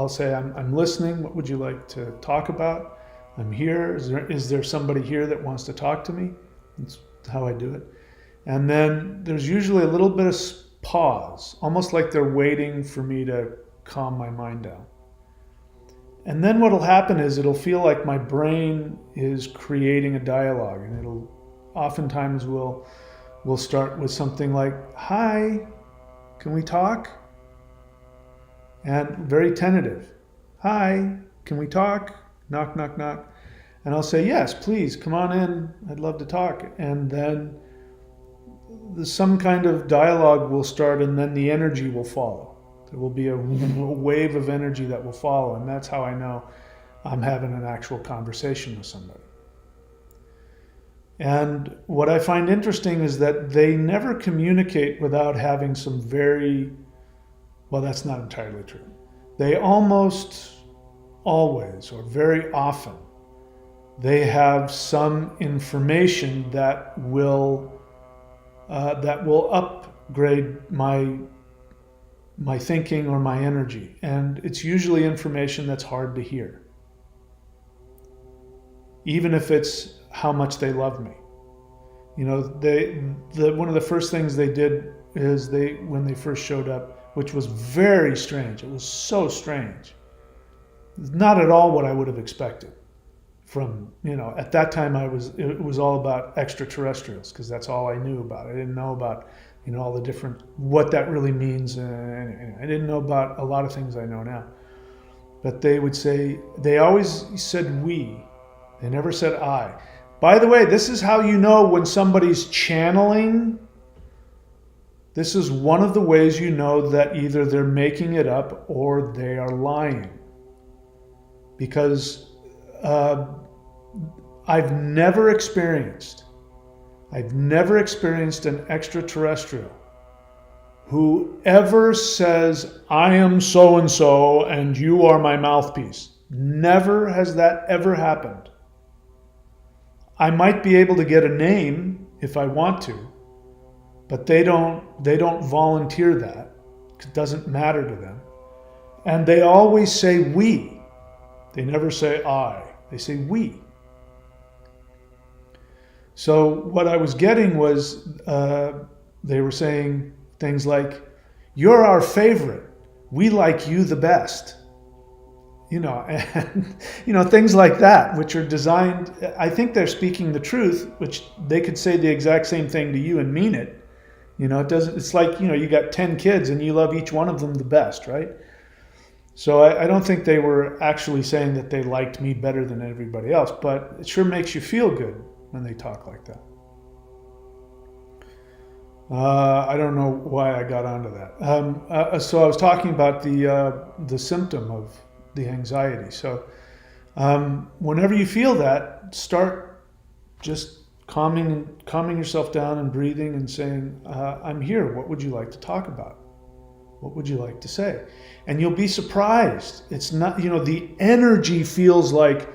say, I'm listening. What would you like to talk about? I'm here. Is there somebody here that wants to talk to me? That's how I do it. And then there's usually a little bit of pause, almost like they're waiting for me to calm my mind down. And then what'll happen is it'll feel like my brain is creating a dialogue, and it'll oftentimes will start with something like, hi, can we talk? And very tentative. Hi, can we talk? Knock, knock, knock. And I'll say, yes, please, come on in. I'd love to talk. And then some kind of dialogue will start, and then the energy will follow. There will be a wave of energy that will follow, and that's how I know I'm having an actual conversation with somebody. And what I find interesting is that they never communicate without having some well, that's not entirely true. They almost always, or very often, they have some information that will upgrade my thinking or my energy. And it's usually information that's hard to hear, even if it's how much they love me. You know, one of the first things they did is when they first showed up, which was very strange. It was so strange. Not at all what I would have expected from, at that time it was all about extraterrestrials, because that's all I knew about. I didn't know about, all the different, what that really means. I didn't know about a lot of things I know now. But they always said we. They never said I. By the way, this is how you know when somebody's channeling. This is one of the ways you know that either they're making it up or they are lying. Because I've never experienced an extraterrestrial who ever says, I am so-and-so and you are my mouthpiece. Never has that ever happened. I might be able to get a name if I want to, but they don't volunteer that. It doesn't matter to them. And they always say we. They never say I. They say we. So what I was getting was they were saying things like, you're our favorite. We like you the best. And things like that, which are designed, I think they're speaking the truth, which they could say the exact same thing to you and mean it. It's like, you got 10 kids and you love each one of them the best, right? So I don't think they were actually saying that they liked me better than everybody else, but it sure makes you feel good when they talk like that. I don't know why I got onto that. So I was talking about the symptom of the anxiety. So whenever you feel that, start just calming yourself down and breathing and saying, I'm here. What would you like to talk about? What would you like to say? And you'll be surprised. It's not, the energy feels like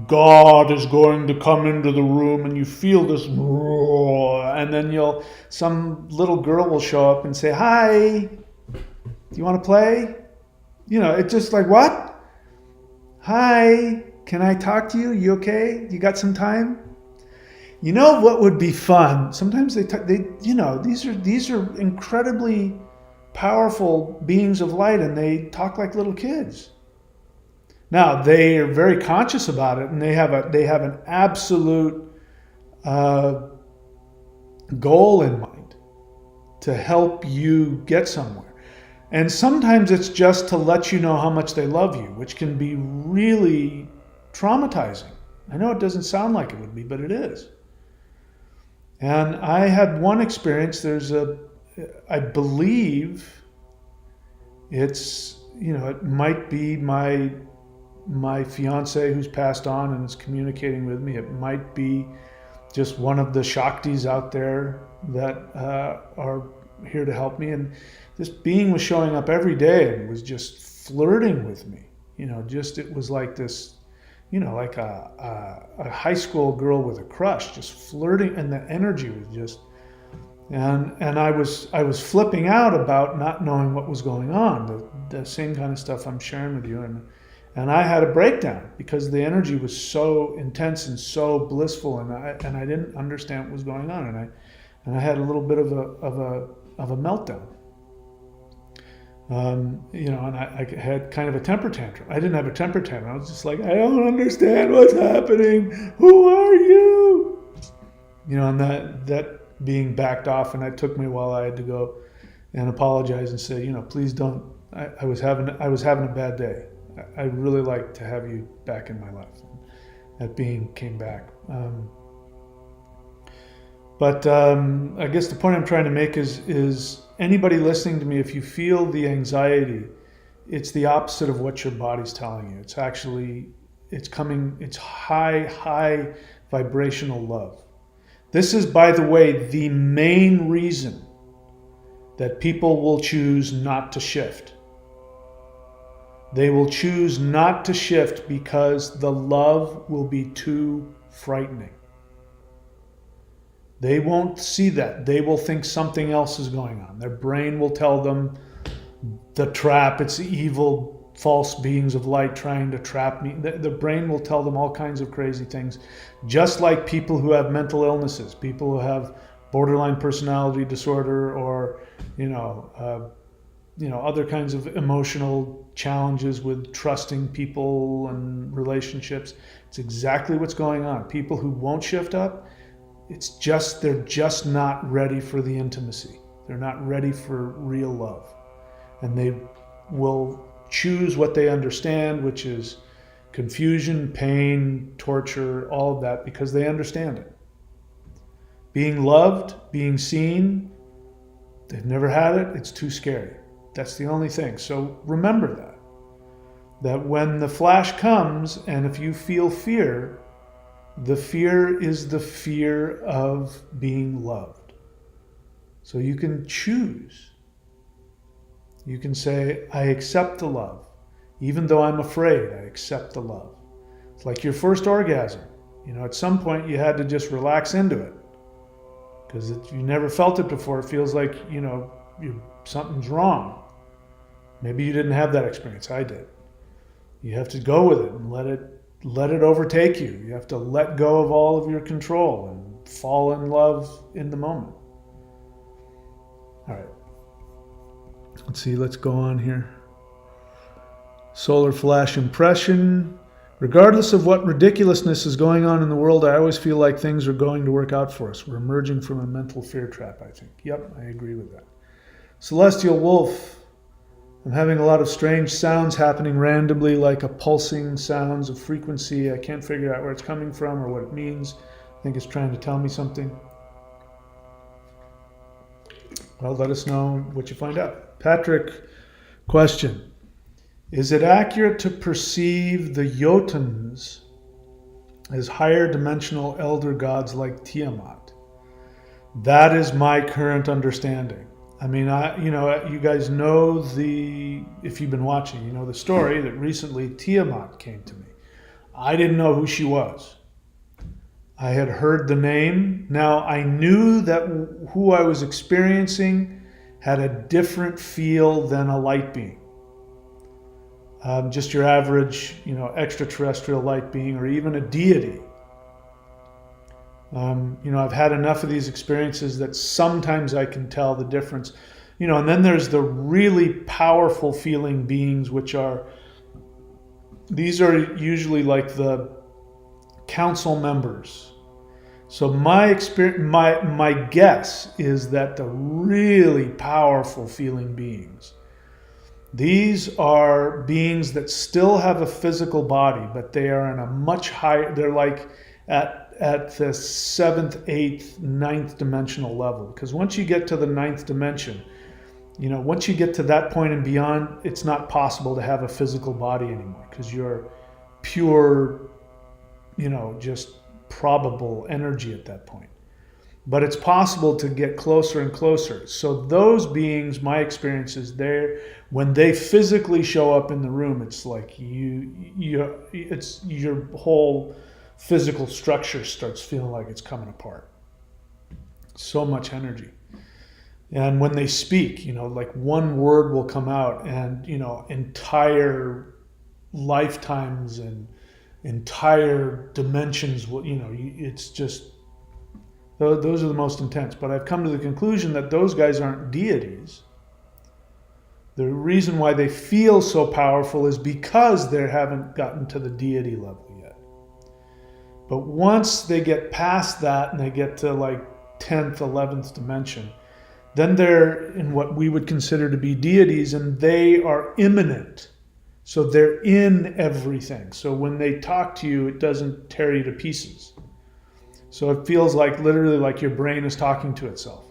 God is going to come into the room, and you feel this, and then some little girl will show up and say, hi, do you want to play? It's just like, what? Hi, can I talk to you? You okay? You got some time? What would be fun? Sometimes these are incredibly powerful beings of light, and they talk like little kids. Now, they are very conscious about it, and they have an absolute goal in mind to help you get somewhere. And sometimes it's just to let you know how much they love you, which can be really traumatizing. I know it doesn't sound like it would be, but it is. And I had one experience. I believe it might be my fiance who's passed on and is communicating with me. It might be just one of the Shaktis out there that are here to help me. And this being was showing up every day and was just flirting with me. It was like this, like a high school girl with a crush, just flirting, and the energy was just, and I was flipping out about not knowing what was going on, the same kind of stuff I'm sharing with you, and I had a breakdown because the energy was so intense and so blissful, and I didn't understand what was going on, and I had a little bit of a meltdown. And I had kind of a temper tantrum. I didn't have a temper tantrum. I was just like, I don't understand what's happening. Who are you? And that being backed off, and that took me a while. I had to go and apologize and say, please don't. I was having a bad day. I'd really like to have you back in my life. And that being came back. But I guess the point I'm trying to make is anybody listening to me, if you feel the anxiety, it's the opposite of what your body's telling you. It's actually, it's high vibrational love. This is, by the way, the main reason that people will choose not to shift. They will choose not to shift because the love will be too frightening. They won't see that. They will think something else is going on. Their brain will tell them the trap, it's evil, false beings of light trying to trap me. The brain will tell them all kinds of crazy things, just like people who have mental illnesses, people who have borderline personality disorder, or other kinds of emotional challenges with trusting people and relationships. It's exactly what's going on. People who won't shift up, they're just not ready for the intimacy. They're not ready for real love. And they will choose what they understand, which is confusion, pain, torture, all of that, because they understand it. Being loved, being seen, they've never had it, it's too scary. That's the only thing. So remember that when the flash comes, and if you feel fear, the fear is the fear of being loved. So you can choose. You can say, I accept the love. Even though I'm afraid, I accept the love. It's like your first orgasm. At some point you had to just relax into it. Because you never felt it before. It feels like, something's wrong. Maybe you didn't have that experience. I did. You have to go with it and let it overtake you. You have to let go of all of your control and fall in love in the moment. All right. Let's see. Let's go on here. Solar flash impression. Regardless of what ridiculousness is going on in the world, I always feel like things are going to work out for us. We're emerging from a mental fear trap, I think. Yep, I agree with that. Celestial Wolf. I'm having a lot of strange sounds happening randomly, like a pulsing sounds of frequency. I can't figure out where it's coming from or what it means. I think it's trying to tell me something. Well, let us know what you find out. Patrick, question. Is it accurate to perceive the yotens as higher dimensional elder gods like Tiamat? That is my current understanding. I mean, you guys know if you've been watching, you know the story that recently Tiamat came to me. I didn't know who she was. I had heard the name. Now I knew that who I was experiencing had a different feel than a light being. Just your average, extraterrestrial light being, or even a deity. I've had enough of these experiences that sometimes I can tell the difference. And then there's the really powerful feeling beings, these are usually like the council members. So my experience, my guess is that the really powerful feeling beings, these are beings that still have a physical body, but they are in a much higher, they're like at the 7th, 8th, 9th dimensional level. Because once you get to the 9th dimension, once you get to that point and beyond, it's not possible to have a physical body anymore, because you're pure, just probable energy at that point. But it's possible to get closer and closer. So those beings, my experience is when they physically show up in the room, it's like it's your whole physical structure starts feeling like it's coming apart. So much energy. And when they speak, like one word will come out, and entire lifetimes and entire dimensions will, it's just, those are the most intense. But I've come to the conclusion that those guys aren't deities. The reason why they feel so powerful is because they haven't gotten to the deity level yet. But once they get past that and they get to like 10th, 11th dimension, then they're in what we would consider to be deities, and they are immanent. So they're in everything. So when they talk to you, it doesn't tear you to pieces. So it feels like literally like your brain is talking to itself.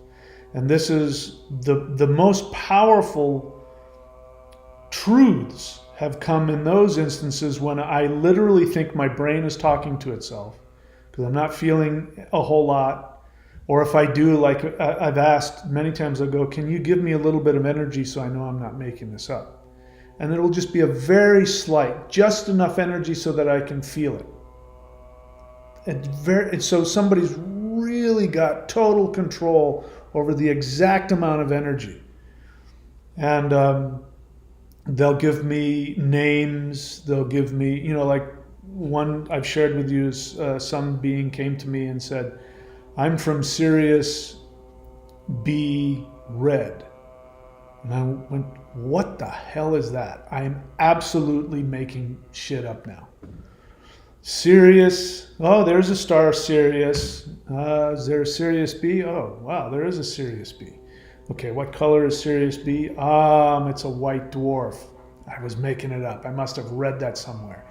And this is the most powerful truths have come in those instances when I literally think my brain is talking to itself because I'm not feeling a whole lot. Or if I do, like I've asked many times, I go, can you give me a little bit of energy so I know I'm not making this up? And it'll just be a very slight, just enough energy so that I can feel it. And so somebody's really got total control over the exact amount of energy. And they'll give me names, they'll give me, you know, like one I've shared with you is some being came to me and said, I'm from Sirius B Red. And I went, what the hell is that? I am absolutely making shit up now. Sirius, oh, there's a star Sirius. Is there a Sirius B? Oh, wow, there is a Sirius B. Okay, what color is Sirius B? It's a white dwarf. I was making it up. I must have read that somewhere.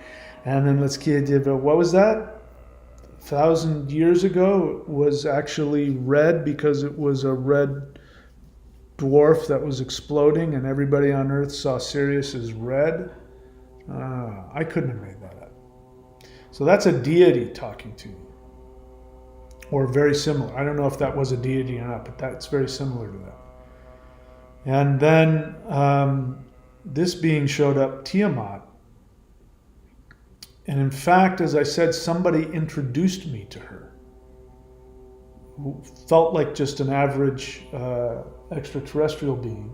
And then let's get, what was that? 1,000 years ago, it was actually red because it was a red dwarf that was exploding and everybody on Earth saw Sirius as red. I couldn't have made that up. So that's a deity talking to you. Or very similar. I don't know if that was a deity or not, but that's very similar to that. And then this being showed up, Tiamat. And in fact, as I said, somebody introduced me to her who felt like just an average extraterrestrial being.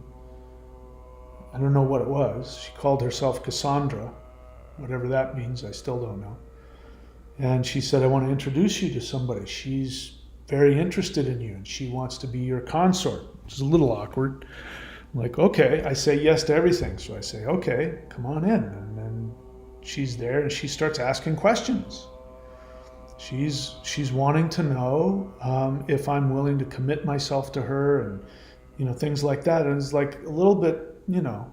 I don't know what it was. She called herself Cassandra, whatever that means, I still don't know. And she said, I want to introduce you to somebody. She's very interested in you and she wants to be your consort, which is a little awkward. I'm like, okay, I say yes to everything. So I say, okay, come on in. And then she's there and she starts asking questions. She's wanting to know if I'm willing to commit myself to her and, you know, things like that. And it's like a little bit, you know,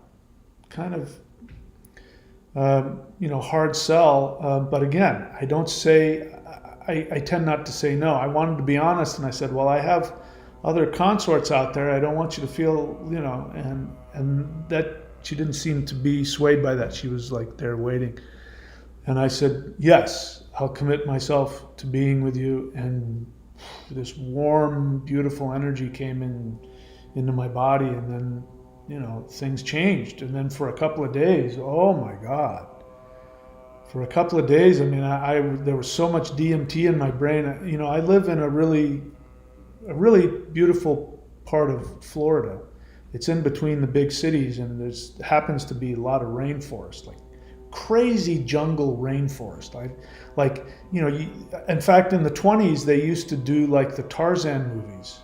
kind of, hard sell. But again, I don't say, I tend not to say no. I wanted to be honest. And I said, well, I have other consorts out there. I don't want you to feel, you know, and that she didn't seem to be swayed by that. She was like there waiting. And I said, yes, I'll commit myself to being with you. And this warm, beautiful energy came into my body. And then, you know, things changed. And then for a couple of days, oh my God. For a couple of days, I mean, there was so much DMT in my brain. You know, I live in a really beautiful part of Florida. It's in between the big cities, and there's happens to be a lot of rainforest, like crazy jungle rainforest. In fact, in the 20s, they used to do like the Tarzan movies.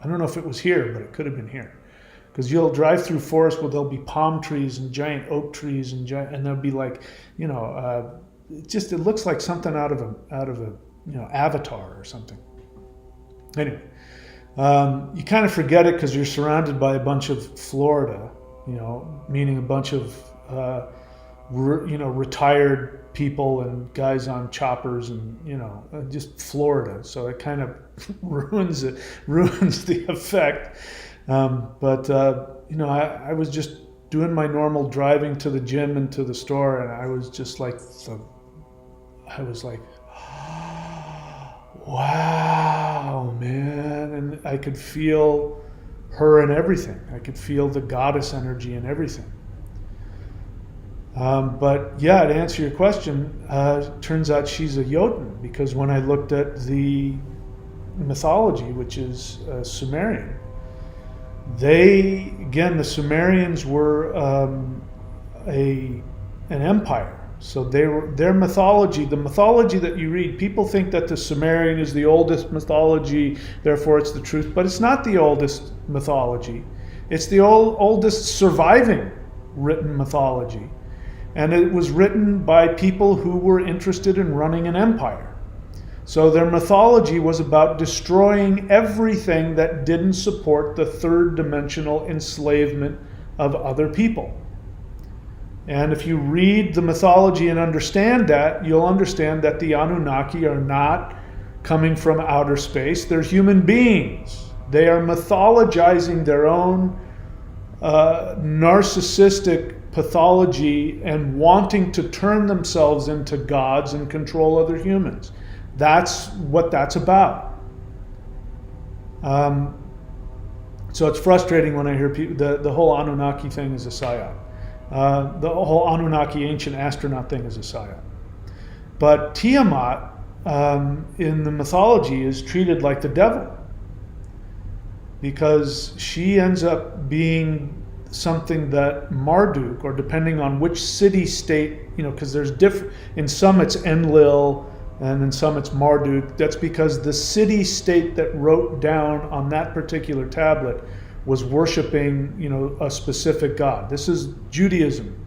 I don't know if it was here, but it could have been here. Because you'll drive through forest where there'll be palm trees and giant oak trees and there'll be like, you know, it looks like something out of a you know, Avatar or something. Anyway, you kind of forget it because you're surrounded by a bunch of Florida, you know, meaning a bunch of retired people and guys on choppers and, you know, just Florida. So it kind of ruins the effect. I was just doing my normal driving to the gym and to the store, and I was just like, wow, man. And I could feel her and everything. I could feel the goddess energy and everything. But yeah, to answer your question, turns out she's a Jotun, because when I looked at the mythology, which is Sumerian, the Sumerians were an empire. So their mythology, the mythology that you read, people think that the Sumerian is the oldest mythology, therefore it's the truth, but it's not the oldest mythology. It's the oldest surviving written mythology. And it was written by people who were interested in running an empire. So their mythology was about destroying everything that didn't support the third dimensional enslavement of other people. And if you read the mythology and understand that, you'll understand that the Anunnaki are not coming from outer space. They're human beings. They are mythologizing their own narcissistic pathology and wanting to turn themselves into gods and control other humans. That's what that's about. So it's frustrating when I hear people, the whole Anunnaki thing is a psyop. The whole Anunnaki ancient astronaut thing is a psyop. But Tiamat in the mythology is treated like the devil, because she ends up being something that Marduk, or depending on which city-state, because there's different, in some it's Enlil, and in some it's Marduk. That's because the city-state that wrote down on that particular tablet was worshiping, a specific god. This is Judaism.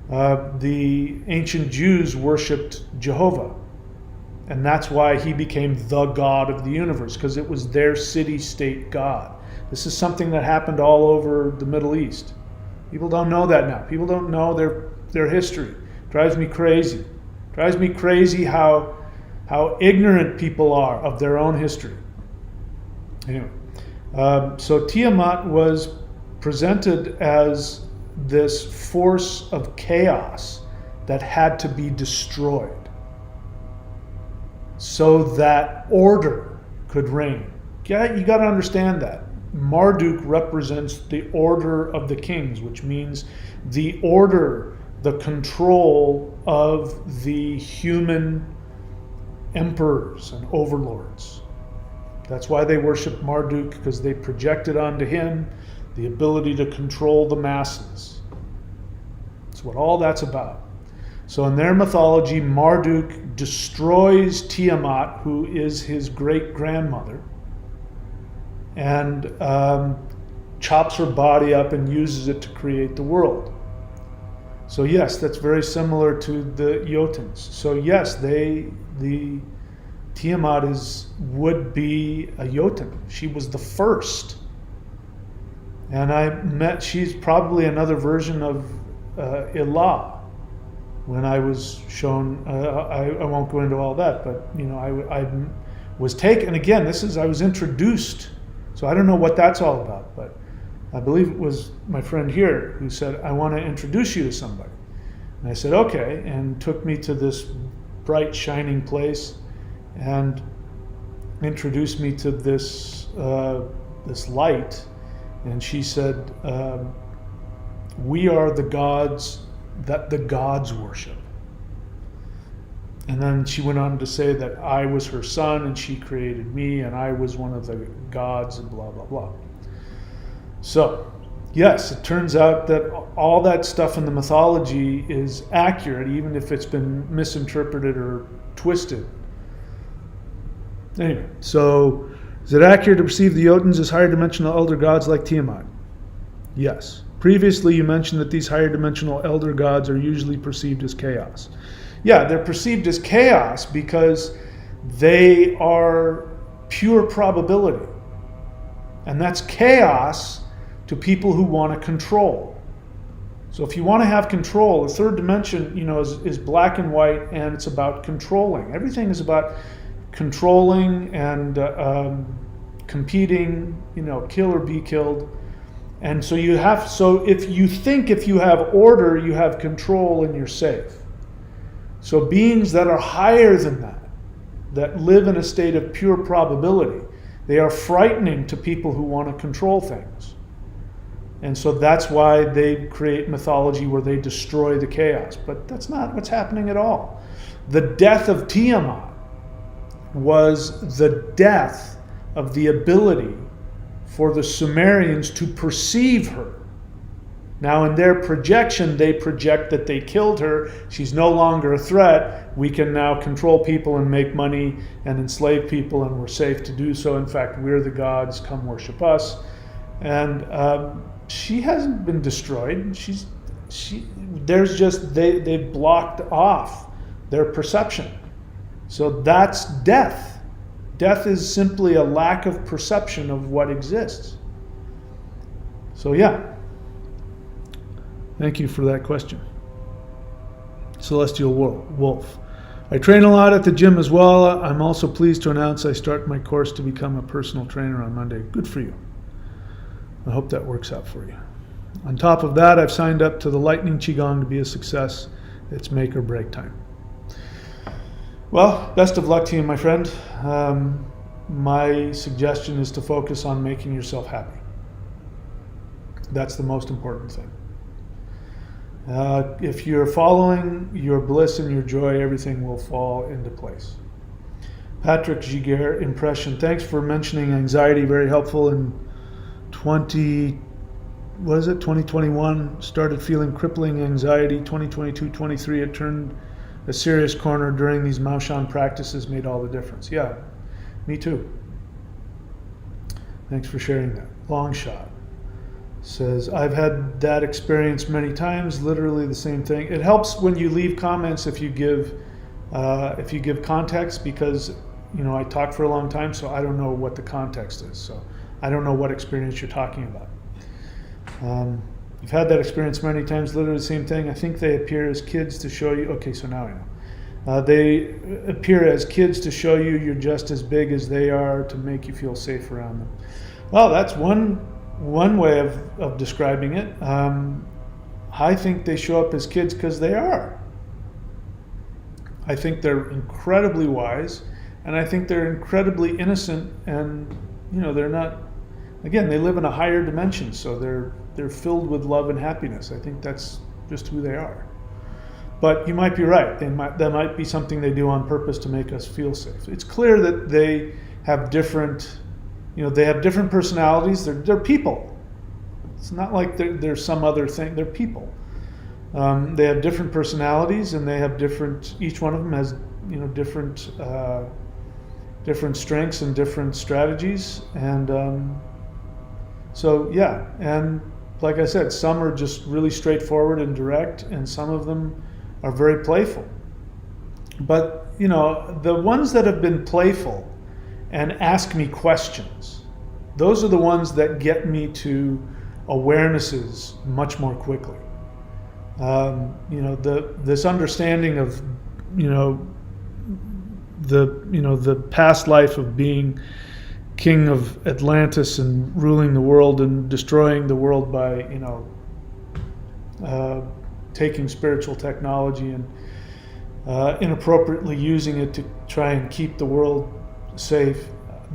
The ancient Jews worshipped Jehovah, and that's why he became the God of the universe, because it was their city-state god. This is something that happened all over the Middle East. People don't know that now. People don't know their history. Drives me crazy. Drives me crazy how ignorant people are of their own history. Anyway, so Tiamat was presented as this force of chaos that had to be destroyed so that order could reign. Yeah, you got to understand that. Marduk represents the order of the kings, which means the order, the control of the human emperors and overlords. That's why they worship Marduk, because they projected onto him the ability to control the masses. That's what all that's about. So in their mythology, Marduk destroys Tiamat, who is his great-grandmother, and chops her body up and uses it to create the world. So yes, that's very similar to the yotens. So yes, the Tiamat would be a yoten. She was the first. And she's probably another version of Ilah. When I was shown, I won't go into all that, but I was taken, again, I was introduced, so I don't know what that's all about, but I believe it was my friend here who said, I want to introduce you to somebody. And I said, okay, and took me to this bright, shining place and introduced me to this light. And she said, we are the gods that the gods worship. And then she went on to say that I was her son and she created me and I was one of the gods and blah, blah, blah. So, yes, it turns out that all that stuff in the mythology is accurate, even if it's been misinterpreted or twisted. Anyway, so is it accurate to perceive the yotens as higher dimensional elder gods like Tiamat? Yes. Previously, you mentioned that these higher dimensional elder gods are usually perceived as chaos. Yeah, they're perceived as chaos because they are pure probability. And that's chaos to people who want to control. So if you want to have control, the third dimension, is black and white, and it's about controlling. Everything is about controlling and competing, kill or be killed. And so if you have order, you have control and you're safe. So beings that are higher than that live in a state of pure probability, they are frightening to people who want to control things. And so that's why they create mythology where they destroy the chaos. But that's not what's happening at all. The death of Tiamat was the death of the ability for the Sumerians to perceive her. Now in their projection, they project that they killed her. She's no longer a threat. We can now control people and make money and enslave people, and we're safe to do so. In fact, we're the gods, come worship us. And she hasn't been destroyed. They've blocked off their perception. So that's death. Death is simply a lack of perception of what exists. So yeah. Thank you for that question. Celestial Wolf. I train a lot at the gym as well. I'm also pleased to announce I start my course to become a personal trainer on Monday. Good for you. I hope that works out for you. On top of that, I've signed up to the Lightning Qigong to be a success. It's make or break time. Well, best of luck to you, my friend. My suggestion is to focus on making yourself happy. That's the most important thing. If you're following your bliss and your joy, everything will fall into place. Patrick Giguer, impression. Thanks for mentioning anxiety. Very helpful. In 2021, started feeling crippling anxiety. 2022, 23, it turned a serious corner during these Maoshan practices, made all the difference. Yeah, me too. Thanks for sharing that. Long shot says, I've had that experience many times, literally the same thing. It helps when you leave comments if you give context, because I talked for a long time, so I don't know what the context is. So I don't know what experience you're talking about. I've had that experience many times, literally the same thing. I think they appear as kids to show you. Okay, so now I know. They appear as kids to show you you're just as big as they are, to make you feel safe around them. Well, that's one way of describing it. I think they show up as kids because they are. I think they're incredibly wise, and I think they're incredibly innocent, and they're not. Again, they live in a higher dimension, so they're filled with love and happiness. I think that's just who they are. But you might be right. That might be something they do on purpose to make us feel safe. It's clear that they have different. They have different personalities. They're people. It's not like they're some other thing. They're people. They have different personalities, and they have different. Each one of them has different strengths and different strategies. And so yeah. And like I said, some are just really straightforward and direct, and some of them are very playful. But the ones that have been playful and ask me questions, those are the ones that get me to awarenesses much more quickly. This understanding of the past life of being king of Atlantis and ruling the world and destroying the world by taking spiritual technology and inappropriately using it to try and keep the world safe.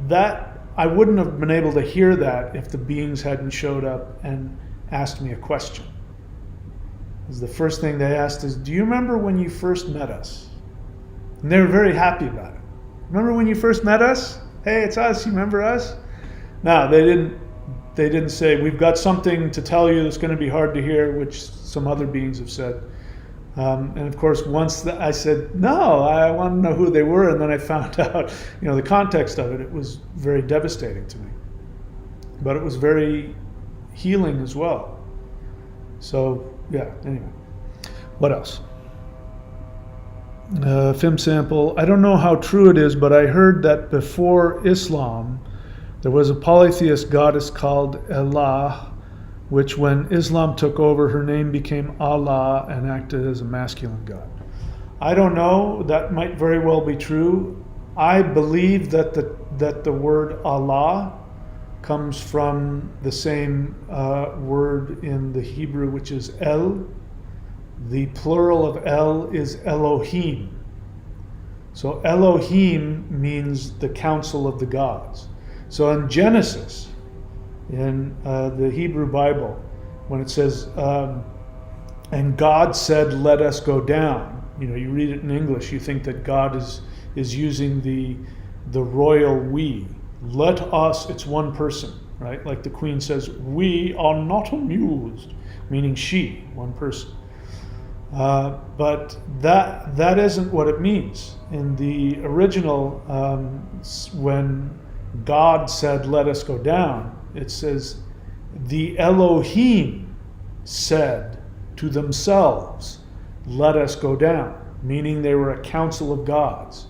That I wouldn't have been able to hear that if the beings hadn't showed up and asked me a question. Because the first thing they asked is, do you remember when you first met us? And they were very happy about it. Remember when you first met us? Hey, it's us, you remember us? No, they didn't say, we've got something to tell you that's going to be hard to hear, which some other beings have said. And of course, once I said, no, I want to know who they were, and then I found out, the context of it, it was very devastating to me. But it was very healing as well. So, yeah, anyway. What else? Film sample. I don't know how true it is, but I heard that before Islam, there was a polytheist goddess called Allah, which when Islam took over, her name became Allah and acted as a masculine god. I don't know. That might very well be true. I believe that the word Allah comes from the same word in the Hebrew, which is El. The plural of El is Elohim. So Elohim means the council of the gods. So in Genesis, in the Hebrew Bible, when it says, and God said, let us go down, you read it in English, you think that God is using the royal we. Let us, it's one person, right? Like the Queen says, we are not amused, meaning she, one person. But that isn't what it means. In the original, when God said, let us go down, it says, the Elohim said to themselves, let us go down, meaning they were a council of gods.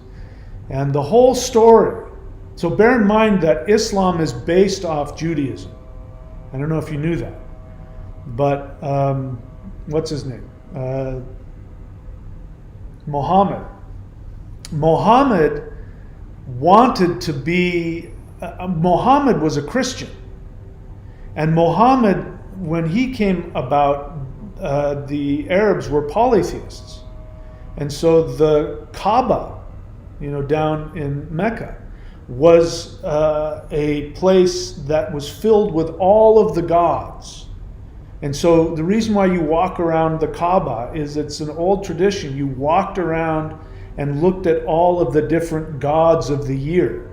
And the whole story, so bear in mind that Islam is based off Judaism. I don't know if you knew that, but what's his name? Muhammad Muhammad wanted to be, Muhammad was a Christian. And Muhammad, when he came about, the Arabs were polytheists. And so the Kaaba, down in Mecca, was a place that was filled with all of the gods. And so the reason why you walk around the Kaaba is it's an old tradition. You walked around and looked at all of the different gods of the year.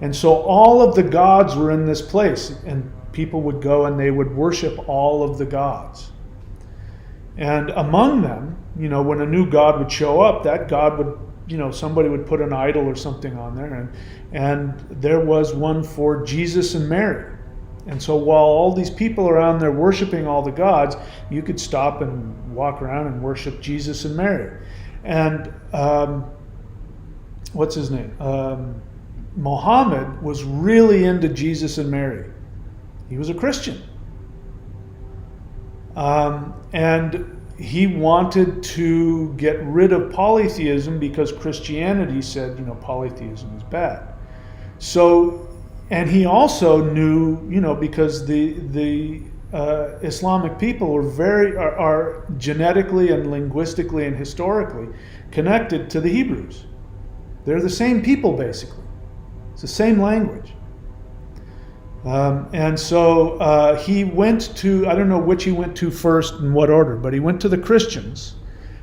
And so all of the gods were in this place, and people would go and they would worship all of the gods. And among them, when a new god would show up, that god would, somebody would put an idol or something on there. And there was one for Jesus and Mary. And so while all these people around there worshiping all the gods, you could stop and walk around and worship Jesus and Mary. And what's his name? Muhammad was really into Jesus and Mary. He was a Christian. And he wanted to get rid of polytheism because Christianity said, polytheism is bad. So, and he also knew, because the Islamic people are genetically and linguistically and historically connected to the Hebrews. They're the same people, basically. It's the same language. And so he went to, I don't know which he went to first in what order, but he went to the Christians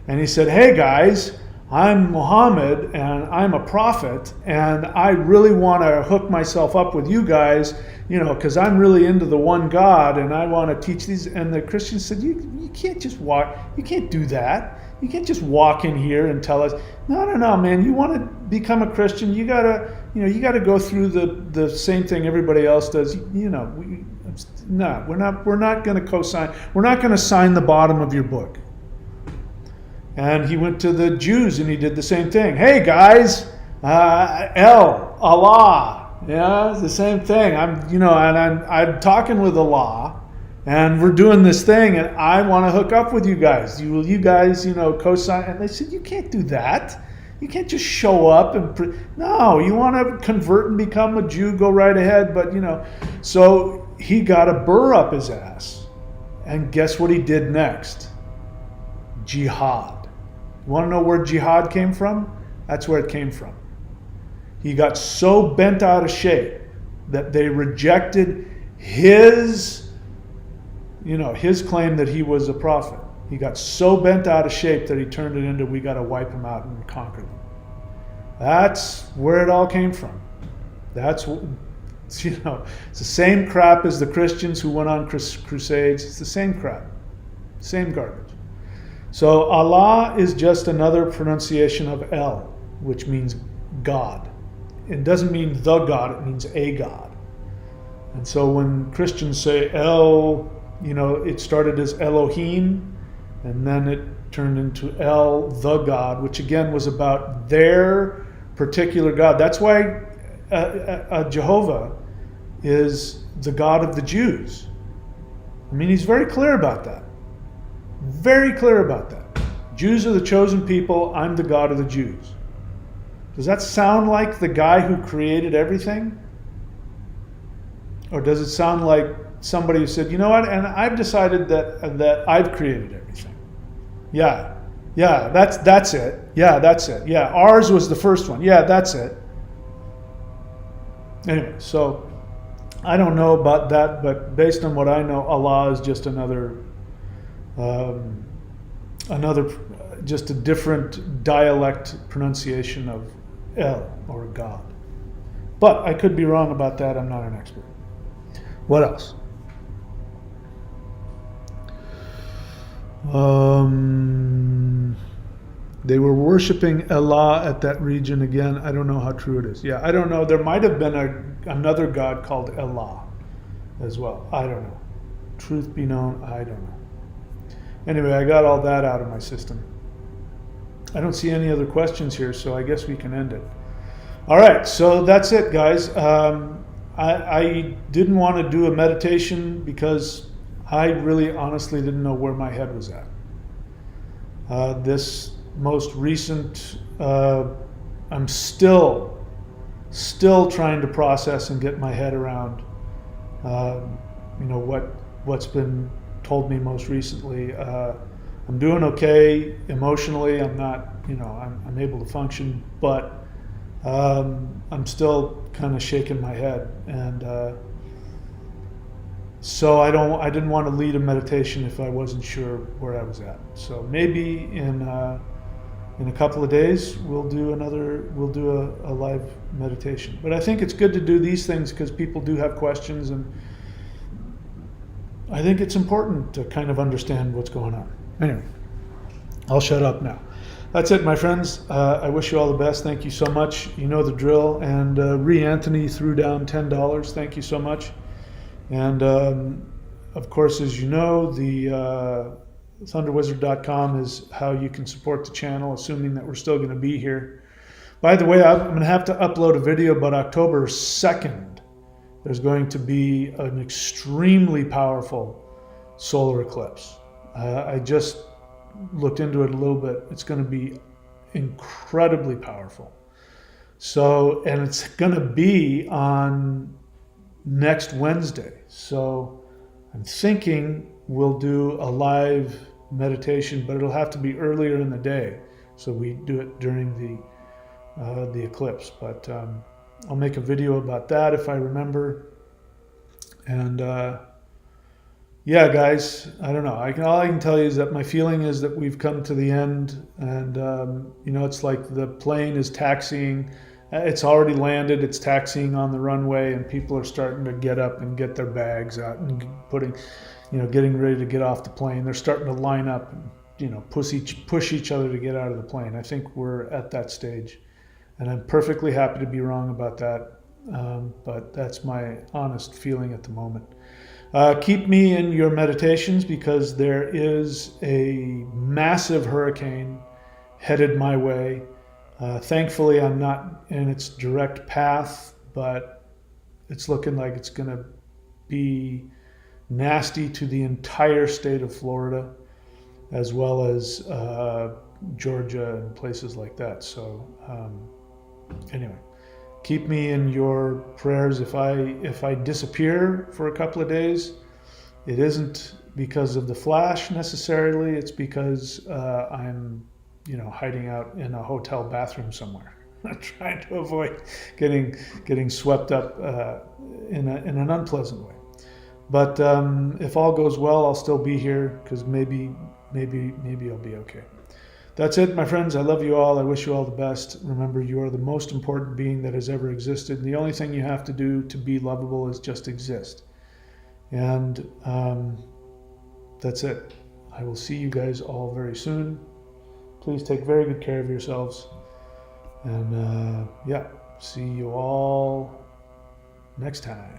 and he said, hey guys, I'm Muhammad and I'm a prophet and I really want to hook myself up with you guys, because I'm really into the one God and I want to teach these. And the Christians said, you can't just walk, you can't do that. You can't just walk in here and tell us, no, man, you want to become a Christian, you gotta go through the same thing everybody else does. We're not going to co-sign. We're not going to sign the bottom of your book. And he went to the Jews and he did the same thing. Hey guys, Allah, it's the same thing. I'm talking with Allah. And we're doing this thing, and I want to hook up with you guys. You guys, co-sign? And they said, you can't do that. You can't just show up and no. You want to convert and become a Jew? Go right ahead. But so he got a burr up his ass, and guess what he did next? Jihad. You want to know where jihad came from? That's where it came from. He got so bent out of shape that they rejected his claim that he was a prophet. He got so bent out of shape that he turned it into, we got to wipe him out and conquer them. That's where it all came from. That's, it's the same crap as the Christians who went on crusades. It's the same crap, same garbage. So Allah is just another pronunciation of El, which means God. It doesn't mean the God, it means a God. And so when Christians say El, it started as Elohim, and then it turned into El, the God, which again was about their particular God. That's why Jehovah is the God of the Jews. I mean, he's very clear about that. Very clear about that. Jews are the chosen people. I'm the God of the Jews. Does that sound like the guy who created everything? Or does it sound like somebody who said, you know what, and I've decided that I've created everything. Yeah, that's it. Yeah, that's it. Yeah, ours was the first one. Yeah, that's it. Anyway, so I don't know about that, but based on what I know, Allah is just another just a different dialect pronunciation of El, or God. But I could be wrong about that. I'm not an expert. What else? They were worshiping Allah at that region again. I don't know how true it is. Yeah, I don't know. There might have been another God called Allah as well. I don't know. Truth be known, I don't know. Anyway, I got all that out of my system. I don't see any other questions here, so I guess we can end it. All right, so that's it, guys. I didn't want to do a meditation because I really honestly didn't know where my head was at. This most recent I'm still trying to process and get my head around, what's been told me most recently. I'm doing okay emotionally. I'm not, I'm able to function, but I'm still kind of shaking my head, and so I didn't want to lead a meditation if I wasn't sure where I was at. So maybe in a couple of days we'll do a live meditation. But I think it's good to do these things because people do have questions, and I think it's important to kind of understand what's going on. Anyway, I'll shut up now. That's it, my friends. I wish you all the best. Thank you so much. You know the drill. And Anthony threw down $10. Thank you so much. And of course, as you know, the thunderwizard.com is how you can support the channel, assuming that we're still going to be here. By the way, I'm going to have to upload a video about October 2nd. There's going to be an extremely powerful solar eclipse. I just looked into it a little bit. It's going to be incredibly powerful. So, and it's going to be on next Wednesday. So I'm thinking we'll do a live meditation, but it'll have to be earlier in the day. So we do it during the eclipse. But I'll make a video about that if I remember. And yeah, guys, I don't know. All I can tell you is that my feeling is that we've come to the end, and it's like the plane is taxiing. It's already landed. It's taxiing on the runway, and people are starting to get up and get their bags out and getting ready to get off the plane. They're starting to line up and push each other to get out of the plane. I think we're at that stage, and I'm perfectly happy to be wrong about that. But that's my honest feeling at the moment. Keep me in your meditations because there is a massive hurricane headed my way. Thankfully, I'm not in its direct path, but it's looking like it's going to be nasty to the entire state of Florida, as well as Georgia and places like that. So anyway, keep me in your prayers. If I disappear for a couple of days, it isn't because of the flash necessarily. It's because I'm hiding out in a hotel bathroom somewhere, trying to avoid getting swept up in an unpleasant way. But if all goes well, I'll still be here because maybe I'll be okay. That's it, my friends. I love you all. I wish you all the best. Remember, you are the most important being that has ever existed. And the only thing you have to do to be lovable is just exist. And that's it. I will see you guys all very soon. Please take very good care of yourselves. And yeah, see you all next time.